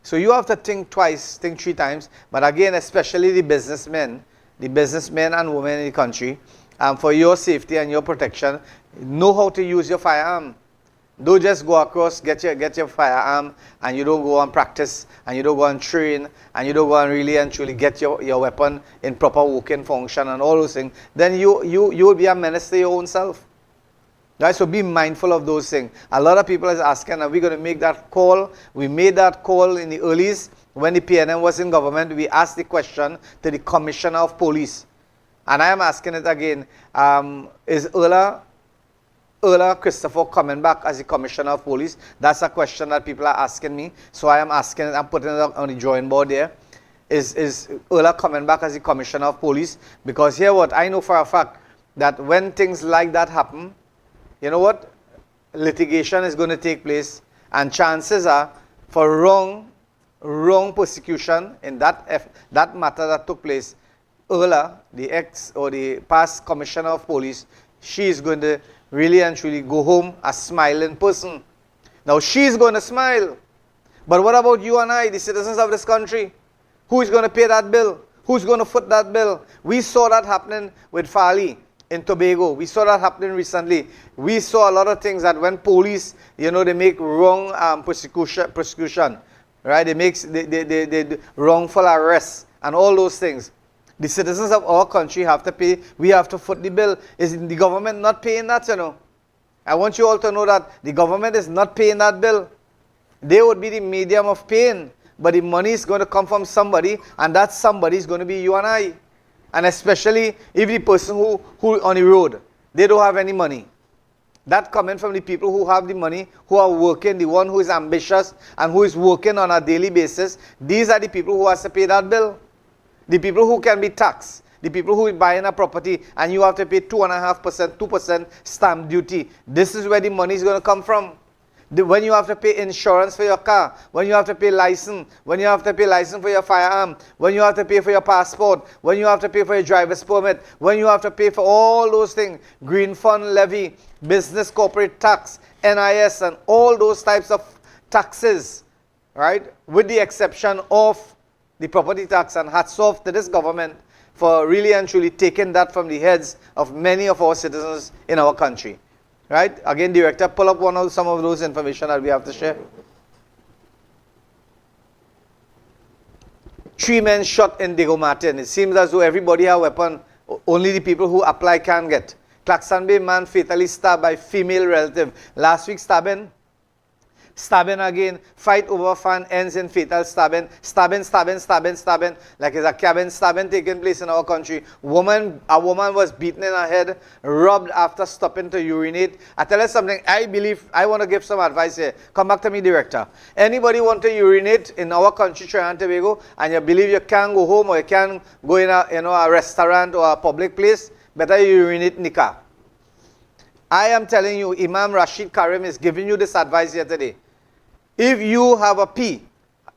So you have to think twice, think 3 times. But again, especially the businessmen and women in the country, for your safety and your protection, know how to use your firearm. Don't just go across, get your firearm, and you don't go and practice, and you don't go and train, and you don't go and really and truly get your weapon in proper working function and all those things. Then you will be a menace to your own self. Right? So be mindful of those things. A lot of people is asking, are we going to make that call? We made that call in the earlies when the PNM was in government. We asked the question to the Commissioner of Police. And I am asking it again. Is Erla Christopher coming back as the Commissioner of Police? That's a question that people are asking me. So I am asking it, I'm putting it on the drawing board there. Is Erla coming back as the Commissioner of Police? Because here what I know for a fact, that when things like that happen, you know what? Litigation is going to take place, and chances are for wrong prosecution in that matter that took place. Erla, the ex or the past Commissioner of Police, she is going to really and truly go home a smiling person. Now she's going to smile. But what about you and I, the citizens of this country? Who is going to pay that bill? Who's going to foot that bill? We saw that happening with Farley in Tobago. We saw that happening recently. We saw a lot of things that when police, they make wrong prosecution, right? They make they wrongful arrests and all those things. The citizens of our country have to pay. We have to foot the bill. Is the government not paying that, I want you all to know that the government is not paying that bill. They would be the medium of paying, but the money is going to come from somebody, and that somebody is going to be you and I. And especially if the person who on the road, they don't have any money. That coming from the people who have the money, who are working, the one who is ambitious and who is working on a daily basis, these are the people who has to pay that bill. The people who can be taxed, the people who are buying a property and you have to pay 2.5%, 2% stamp duty. This is where the money is going to come from. When you have to pay insurance for your car, when you have to pay license, when you have to pay license for your firearm, when you have to pay for your passport, when you have to pay for your driver's permit, when you have to pay for all those things, green fund levy, business corporate tax, NIS, and all those types of taxes, right? With the exception of the property tax, and hats off to this government for really and truly taking that from the heads of many of our citizens in our country. Right? Again, Director, pull up some of those information that we have to share. 3 men shot in Diego Martin. It seems as though everybody has a weapon. Only the people who apply can get. Claxon Bay man fatally stabbed by female relative. Last week stabbing again. Fight over fan ends in fatal stabbing. Stabbing. Like it's a cabin stabbing taking place in our country. A woman was beaten in her head, robbed after stopping to urinate. I tell you something, I want to give some advice here. Come back to me, Director. Anybody want to urinate in our country, Trinidad and Tobago, and you believe you can't go home or you can't go in a restaurant or a public place, better you urinate in the car. I am telling you, Imam Rashid Karim is giving you this advice here today. If you have a pee,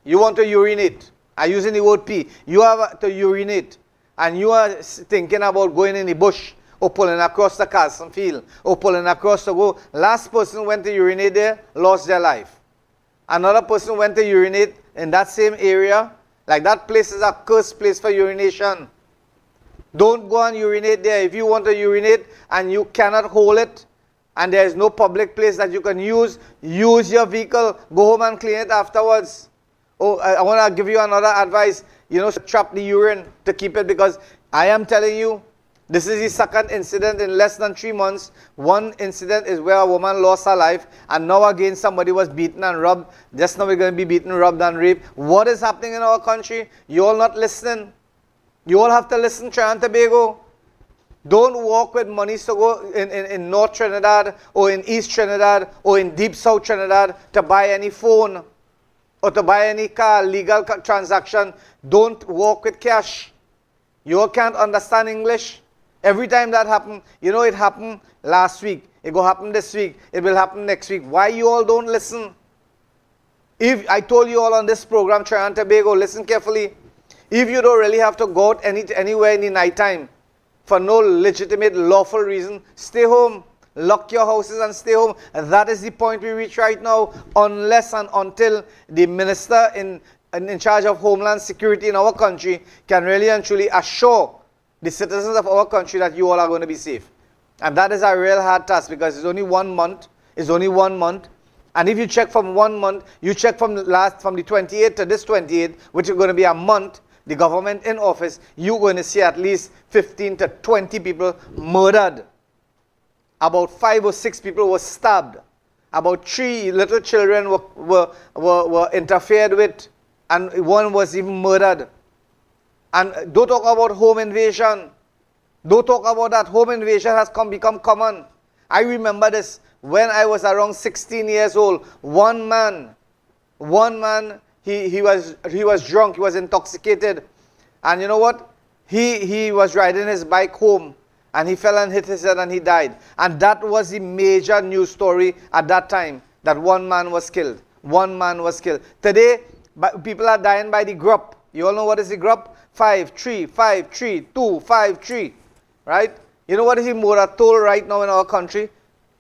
you want to urinate, I'm using the word pee, you have to urinate, and you are thinking about going in the bush, or pulling across the Carson field, or pulling across the go. Last person went to urinate there, lost their life. Another person went to urinate in that same area. Like that place is a cursed place for urination. Don't go and urinate there. If you want to urinate and you cannot hold it, and there is no public place that you can use your vehicle. Go home and clean it afterwards. Oh, I want to give you another advice. Trap the urine to keep it, because I am telling you, this is the second incident in less than 3 months. One incident is where a woman lost her life, and now again somebody was beaten and robbed. Just now we're going to be beaten, robbed, and raped. What is happening in our country? You all not listening. You all have to listen, Trinidad and Tobago. Don't walk with money to go in North Trinidad or in East Trinidad or in Deep South Trinidad to buy any phone or to buy any car, legal transaction. Don't walk with cash. You all can't understand English. Every time that happens, it happened last week. It will happen this week. It will happen next week. Why you all don't listen? If I told you all on this program, Trinidad and Tobago, listen carefully. If you don't really have to go out anywhere in the night time, for no legitimate, lawful reason, stay home. Lock your houses and stay home. And that is the point we reach right now, unless and until the minister in charge of Homeland Security in our country can really and truly assure the citizens of our country that you all are going to be safe. And that is a real hard task, because it's only 1 month. It's only 1 month. And if you check from 1 month, you check from the 28th to this 28th, which is going to be a month, the government in office, you're going to see at least 15 to 20 people murdered. About 5 or 6 people were stabbed. About 3 little children were interfered with, and 1 was even murdered. And don't talk about home invasion. Don't talk about that. Home invasion has become common. I remember this when I was around 16 years old. One man, he was drunk, he was intoxicated. And you know what? He was riding his bike home, and he fell and hit his head and he died. And that was the major news story at that time, that one man was killed. One man was killed. Today, people are dying by the group. You all know what is the group? 5, 3, 5, 3, 2, 5, 3. Right? You know what is the moratorium right now in our country?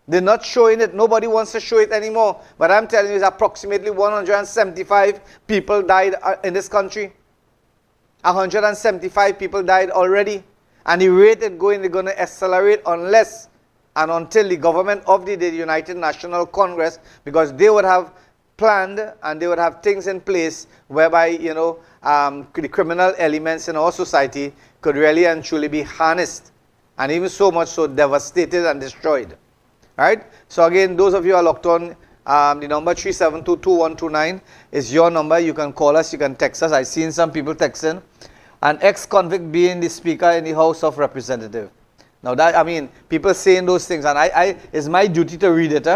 They're not showing it. Nobody wants to show it anymore. But I'm telling you, it's approximately 175 people died in this country. 175 people died already. And the rate is going to accelerate unless and until the government of the United National Congress, because they would have planned and they would have things in place whereby, the criminal elements in our society could really and truly be harnessed, and even so much so devastated and destroyed. Right? So again, those of you who are locked on, the number 3722129 is your number. You can call us, you can text us. I've seen some people texting. An ex-convict being the speaker in the House of Representatives. Now that, people saying those things, and it's my duty to read it.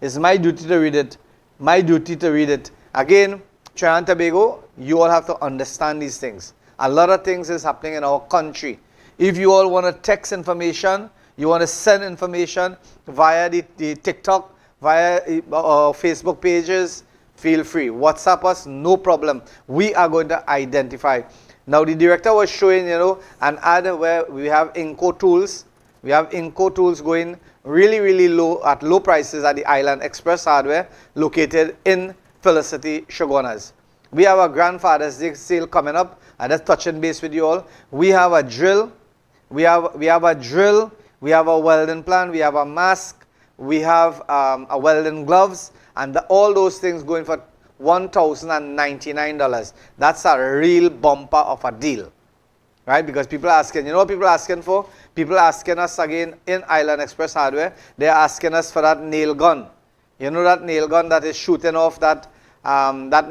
It's my duty to read it. My duty to read it. Again, Trinidad and Tobago, you all have to understand these things. A lot of things is happening in our country. If you all want to text information, you want to send information via the TikTok, via Facebook pages, feel free. WhatsApp us, no problem. We are going to identify. Now the director was showing, an ad where we have Inco tools. We have Inco tools going really, really low, at low prices at the Island Express Hardware, located in Felicity, Shogunas. We have a Grandfather's Day sale coming up, and that's touching base with you all. We have a drill. We have a drill. We have a welding plan. We have a mask. We have a welding gloves, and all those things going for $1,099. That's a real bumper of a deal, right? Because people are asking, you know what people are asking for? People are asking us again in Island Express Hardware. They're asking us for that nail gun. You know that nail gun that is shooting off that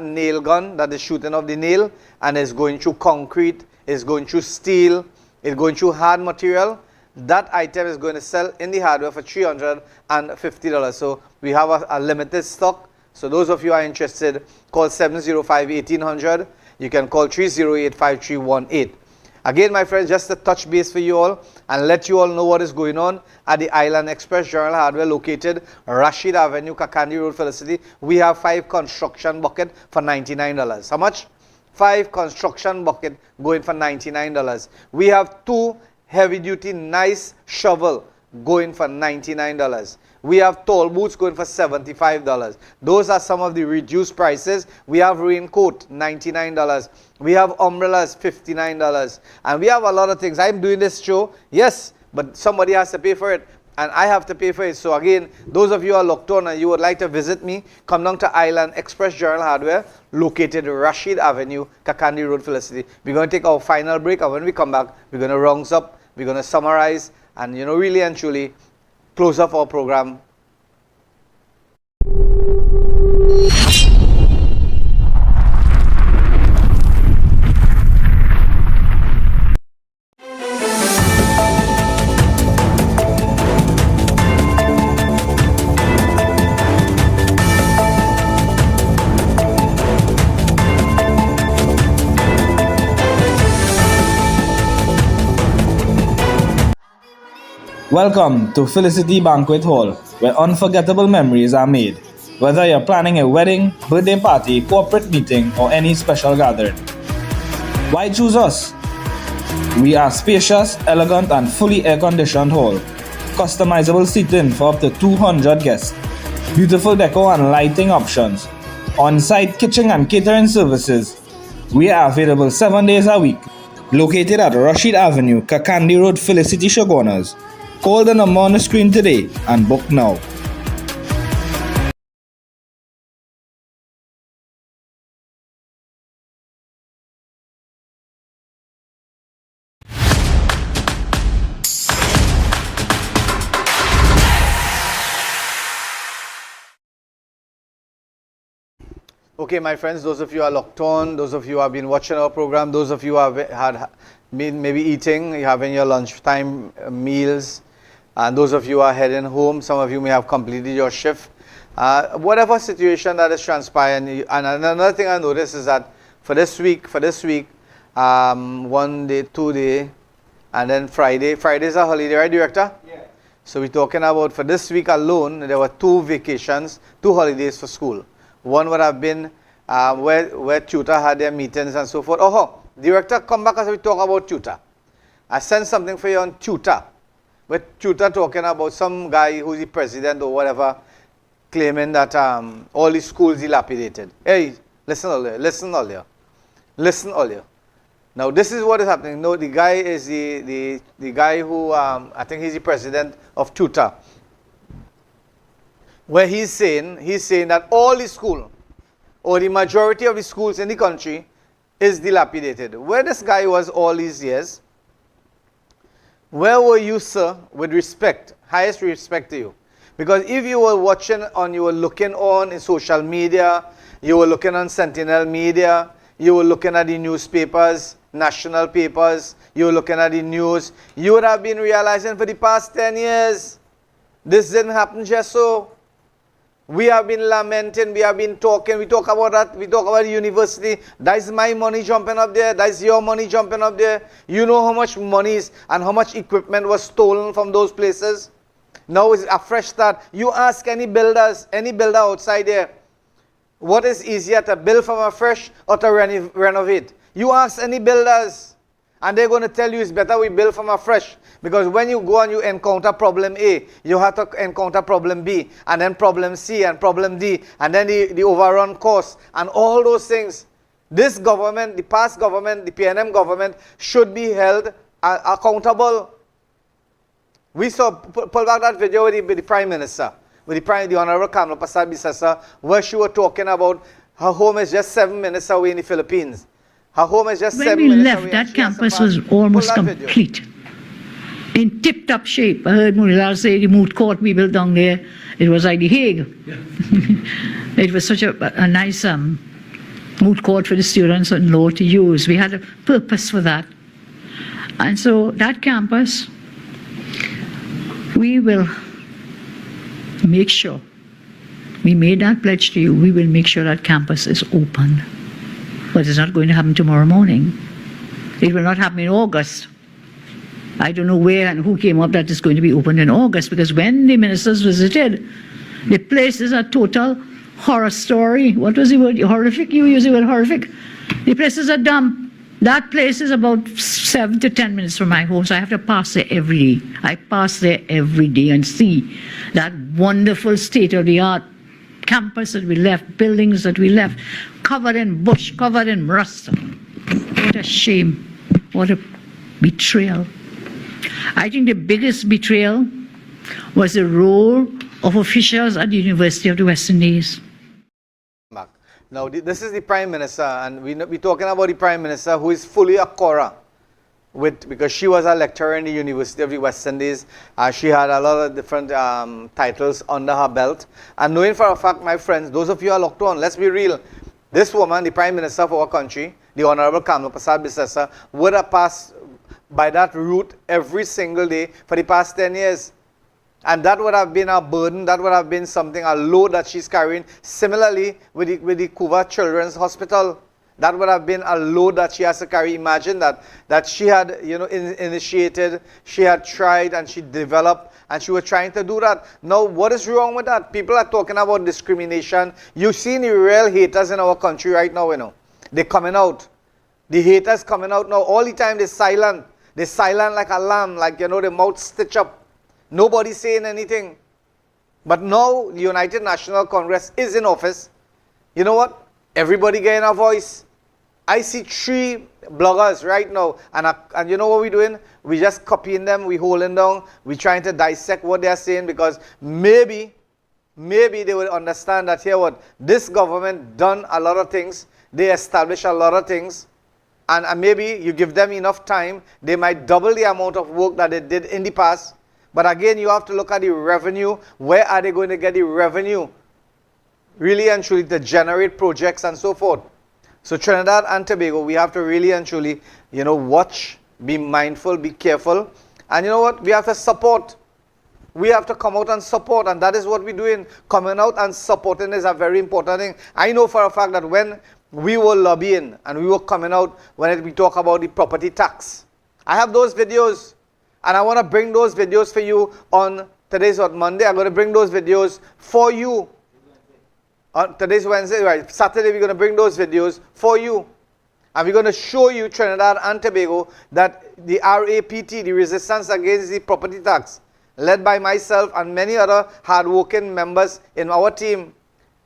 nail gun that is shooting off the nail and is going through concrete, is going through steel, is going through hard material. That item is going to sell in the hardware for $350. So we have a limited stock. So those of you who are interested, call 705-1800. You can call 308-5318. Again, my friends, just a touch base for you all and let you all know what is going on at the Island Express General Hardware located Rashid Avenue, Kakandi Road, Felicity. We have 5 construction bucket for $99. How much? 5 construction bucket going for $99. We have 2 heavy-duty nice shovel going for $99. We have tall boots going for $75. Those are some of the reduced prices. We have raincoat, $99. We have umbrellas, $59. And we have a lot of things. I'm doing this show, yes, but somebody has to pay for it. And I have to pay for it. So again, those of you who are locked on and you would like to visit me, come down to Island Express General Hardware, located Rashid Avenue, Kakandi Road, Felicity. We're going to take our final break, and when we come back, we're going to round up, we're going to summarize, and really and truly close up our program. Welcome to Felicity Banquet Hall, where unforgettable memories are made. Whether you're planning a wedding, birthday party, corporate meeting, or any special gathering. Why choose us? We are spacious, elegant, and fully air-conditioned hall. Customizable seating for up to 200 guests. Beautiful decor and lighting options. On-site kitchen and catering services. We are available 7 days a week. Located at Rashid Avenue, Kakandi Road, Felicity, Shogunas. Call the number on the screen today and book now. Okay, my friends, those of you who are locked on, those of you who have been watching our program, those of you who have had been maybe eating, you having your lunchtime meals, and those of you who are heading home, some of you may have completed your shift. Whatever situation that is transpiring, and another thing I noticed is that for this week, 1 day, 2 day, and then Friday. Friday is a holiday, right, Director? Yeah. So we're talking about for this week alone, there were 2 vacations, 2 holidays for school. One would have been where tutor had their meetings and so forth. Oh, Director, come back as we talk about tutor. I sent something for you on tutor. With tutor talking about some guy who's the president or whatever, claiming that all the schools dilapidated. Hey, listen all here, listen all here. Listen all here. Now this is what is happening. No, the guy is the guy who, I think he's the president of tutor. Where he's saying that all the school, or the majority of the schools in the country, is dilapidated. Where this guy was all these years, where were you, sir, with respect, highest respect to you? Because if you were watching on, you were looking on in social media, you were looking on Sentinel Media, you were looking at the newspapers, national papers, you were looking at the news, you would have been realizing for the past 10 years, this didn't happen just so. We have been lamenting, we have been talking, we talk about that, we talk about the university. That is my money jumping up there, that is your money jumping up there. You know how much monies and how much equipment was stolen from those places. Now it's a fresh start. You ask any builders, any builder outside there, what is easier, to build from afresh or to renovate? You ask any builders, and they're going to tell you it's better we build from afresh. Because when you go and you encounter problem A, you have to encounter problem B, and then problem C, and problem D, and then the overrun cost, and all those things. This government, the past government, the PNM government, should be held accountable. We saw, pull back that video with the Prime Minister, with the Honorable Kamala Prasad-Bisasa, where she was talking about her home is just 7 minutes away in the Philippines. Her home is just 7 minutes away. When we left, that campus was almost complete. In tip-top shape. I heard Munizal say the moot court we built down there, it was like The Hague. Yeah. It was such a nice moot court for the students and law to use. We had a purpose for that. And so that campus, we will make sure, we made that pledge to you, we will make sure that campus is open. But it's not going to happen tomorrow morning. It will not happen in August. I don't know where and who came up that it's going to be opened in August, because when the ministers visited, the place is a total horror story. What was the word? Horrific? You use the word horrific? The place is a dump. That place is about 7 to 10 minutes from my home, so I have to pass there every day. I pass there every day and see that wonderful state-of-the-art campus that we left, buildings that we left, covered in bush, covered in rust. What a shame. What a betrayal. I think the biggest betrayal was the role of officials at the University of the West Indies. Now, this is the Prime Minister, and we're talking about the Prime Minister who is fully a Cora, because she was a lecturer in the University of the West Indies. She had a lot of different titles under her belt. And knowing for a fact, my friends, those of you who are locked on, let's be real. This woman, the Prime Minister of our country, the Honorable Kamala Prasad-Bisasa, would have passed by that route every single day for the past 10 years. And that would have been a burden, that would have been something, a load that she's carrying. Similarly, with the Cuba Children's Hospital, that would have been a load that she has to carry. Imagine that she had, initiated, she had tried, and she developed, and she was trying to do that. Now, what is wrong with that? People are talking about discrimination. You've seen the real haters in our country right now, They're coming out. The haters coming out now. All the time they're silent. They're silent like a lamb, like, the mouth stitched up. Nobody's saying anything. But now the United National Congress is in office. You know what? Everybody getting a voice. I see 3 bloggers right now, and you know what we're doing? We're just copying them, we're holding down, we're trying to dissect what they're saying, because maybe they will understand that here what? This government done a lot of things, they established a lot of things, and maybe you give them enough time, they might double the amount of work that they did in the past. But again, you have to look at the revenue. Where are they going to get the revenue? really and truly to generate projects and so forth. So Trinidad and Tobago, we have to really and truly, watch, be mindful, be careful. And you know what? We have to support. We have to come out and support, and that is what we're doing. Coming out and supporting is a very important thing. I know for a fact that when we were lobbying and we were coming out when we talk about the property tax, I have those videos, and I want to bring those videos for you on today's Monday. I'm going to bring those videos for you. Today's Wednesday, right? Saturday we're going to bring those videos for you. And we're going to show you Trinidad and Tobago that the RAPT, the resistance against the property tax, led by myself and many other hard-working members in our team,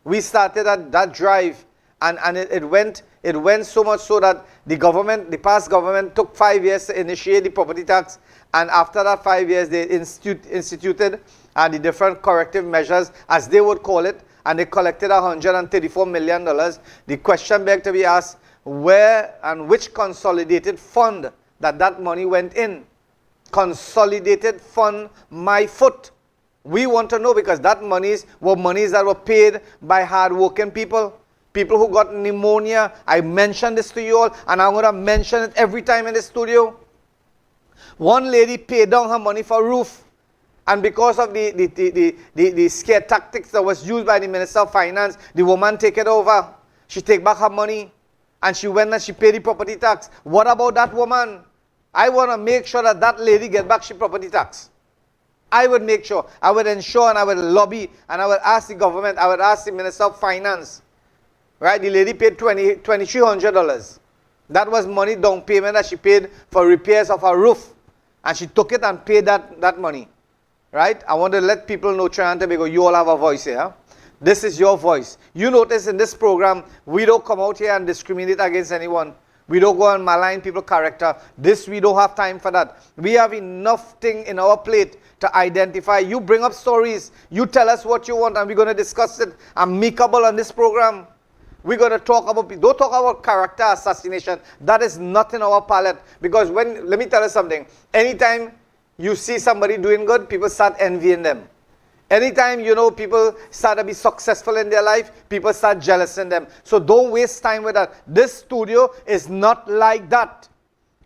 we started that drive, and it went so much so that the past government took 5 years to initiate the property tax, and after that 5 years they instituted the different corrective measures, as they would call it, and they collected $134 million. The question begged to be asked, where and which consolidated fund that money went in? Consolidated fund, my foot. We want to know, because that monies were monies that were paid by hard-working people. People who got pneumonia. I mentioned this to you all, and I'm going to mention it every time in the studio. One lady paid down her money for roof, and because of the scare tactics that was used by the Minister of Finance, the woman take it over. She take back her money, and she went and she paid the property tax. What about that woman? I want to make sure that lady get back she property tax. I would make sure, I would ensure, and I would lobby, and I would ask the government, I would ask the Minister of Finance. Right, the lady paid $2,300. That was money down payment that she paid for repairs of her roof. And she took it and paid that money. Right? I want to let people know, Trinidad and Tobago, you all have a voice here. This is your voice. You notice in this program, we don't come out here and discriminate against anyone. We don't go and malign people's character. We don't have time for that. We have enough thing in our plate to identify. You bring up stories. You tell us what you want, and we're going to discuss it amicable on this program. We're going to talk about, don't talk about character assassination. That is not in our palette. Because let me tell you something. Anytime you see somebody doing good, people start envying them. Anytime, people start to be successful in their life, people start jealous in them. So don't waste time with that. This studio is not like that.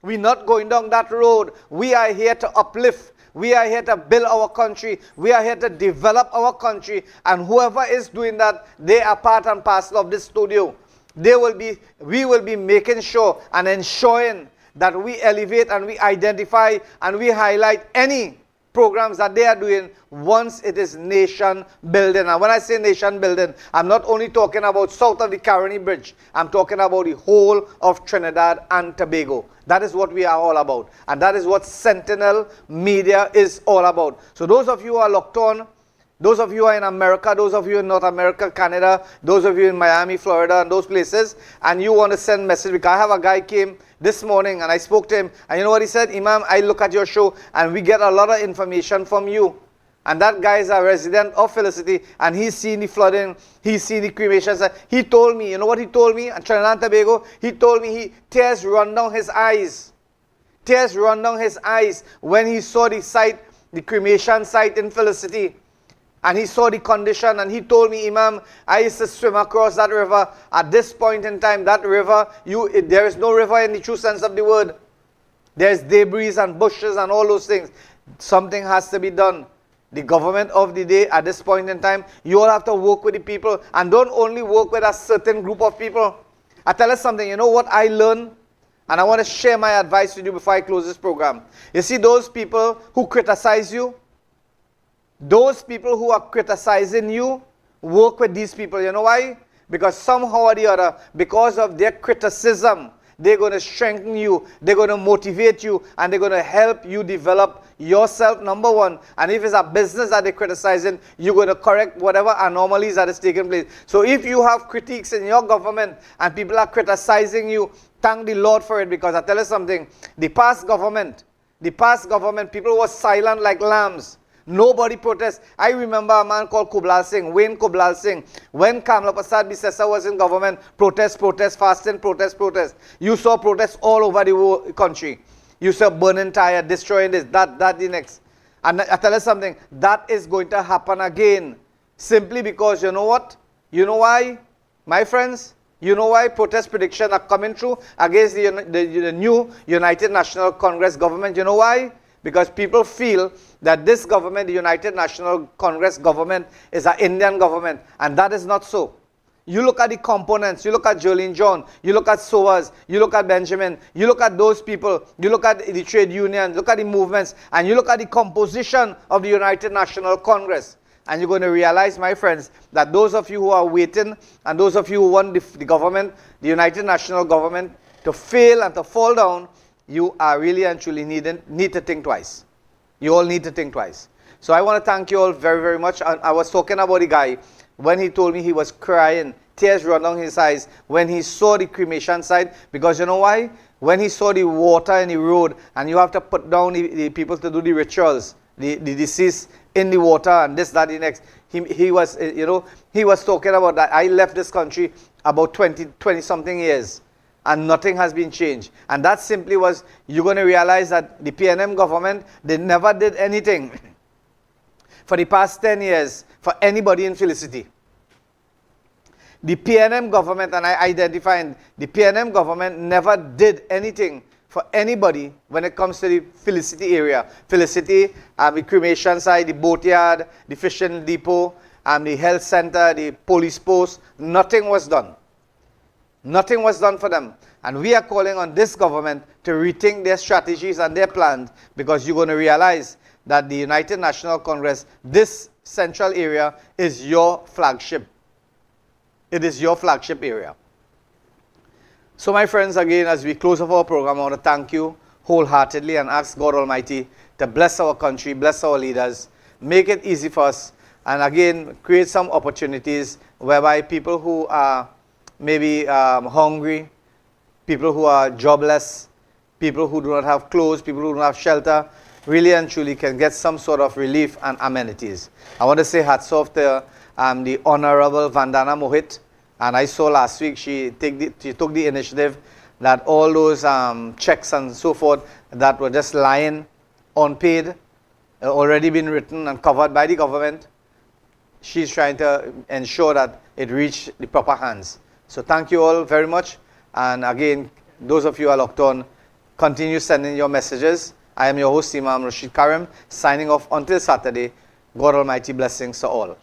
We're not going down that road. We are here to uplift. We are here to build our country. We are here to develop our country. And whoever is doing that, they are part and parcel of this studio. We will be making sure and ensuring that we elevate and we identify and we highlight any programs that they are doing once it is nation building. And when I say nation building, I'm not only talking about south of the Caroni Bridge. I'm talking about the whole of Trinidad and Tobago. That is what we are all about. And that is what Sentinel Media is all about. So those of you who are locked on, those of you who are in America, those of you in North America, Canada, those of you in Miami, Florida, and those places, and you want to send message, because I have a guy came this morning and I spoke to him, and you know what he said? Imam, I look at your show and we get a lot of information from you. And that guy is a resident of Felicity, and he's seen the flooding, he's seen the cremations. He told me, you know what he told me? At Trinidad and Tobago, he told me tears run down his eyes. Tears run down his eyes when he saw the site, the cremation site in Felicity. And he saw the condition, and he told me, Imam, I used to swim across that river. At this point in time, that river, there is no river in the true sense of the word. There's debris and bushes and all those things. Something has to be done. The government of the day, at this point in time, you all have to work with the people, and don't only work with a certain group of people. I tell you something, you know what I learned? And I want to share my advice with you before I close this program. You see those people who criticize you, those people who are criticizing you, work with these people. You know why? Because somehow or the other, because of their criticism, they're going to strengthen you, they're going to motivate you, and they're going to help you develop yourself, number one. And if it's a business that they're criticizing, you're going to correct whatever anomalies that is taking place. So if you have critiques in your government and people are criticizing you, thank the Lord for it, because I tell you something, the past government, people were silent like lambs. Nobody protests. I remember a man called Kublal Singh, Wayne Kublal Singh. When Kamla Prasad Bisesa was in government, protest, fasting, protest. You saw protests all over the whole country. You saw burning tire, destroying this, that, the next. And I tell you something, that is going to happen again. Simply because, you know what? You know why, my friends? You know why protest predictions are coming through against the new United National Congress government? You know why? Because people feel that this government, the United National Congress government, is an Indian government, and that is not so. You look at the components, you look at Jolene John, you look at SOAS, you look at Benjamin, you look at those people, you look at the trade unions, look at the movements, and you look at the composition of the United National Congress. And you're going to realize, my friends, that those of you who are waiting and those of you who want the government, the United National government, to fail and to fall down, you are really and truly need to think twice. You all need to think twice. So I want to thank you all very, very much. I was talking about the guy when he told me he was crying, tears run down his eyes when he saw the cremation site. Because you know why? When he saw the water in the road and you have to put down the people to do the rituals, the deceased in the water and this, that, the next. He was, he was talking about that. I left this country about 20 something years and nothing has been changed. And that simply was, you're going to realize that the PNM government, they never did anything for the past 10 years for anybody in Felicity. The PNM government, and I identified, the PNM government never did anything for anybody when it comes to the Felicity area. Felicity, the cremation site, the boatyard, the fishing depot, the health center, the police post, nothing was done. Nothing was done for them. And we are calling on this government to rethink their strategies and their plans, because you're going to realize that the United National Congress, this central area, is your flagship. It is your flagship area. So my friends, again, as we close off our program, I want to thank you wholeheartedly and ask God Almighty to bless our country, bless our leaders, make it easy for us, and again, create some opportunities whereby people who are maybe hungry, people who are jobless, people who do not have clothes, people who don't have shelter, really and truly can get some sort of relief and amenities. I want to say hats off to the Honorable Vandana Mohit. And I saw last week she took the initiative that all those checks and so forth that were just lying unpaid, already been written and covered by the government, she's trying to ensure that it reached the proper hands. So thank you all very much. And again, those of you who are locked on, continue sending your messages. I am your host, Imam Rashid Karim, signing off until Saturday. God Almighty blessings to all.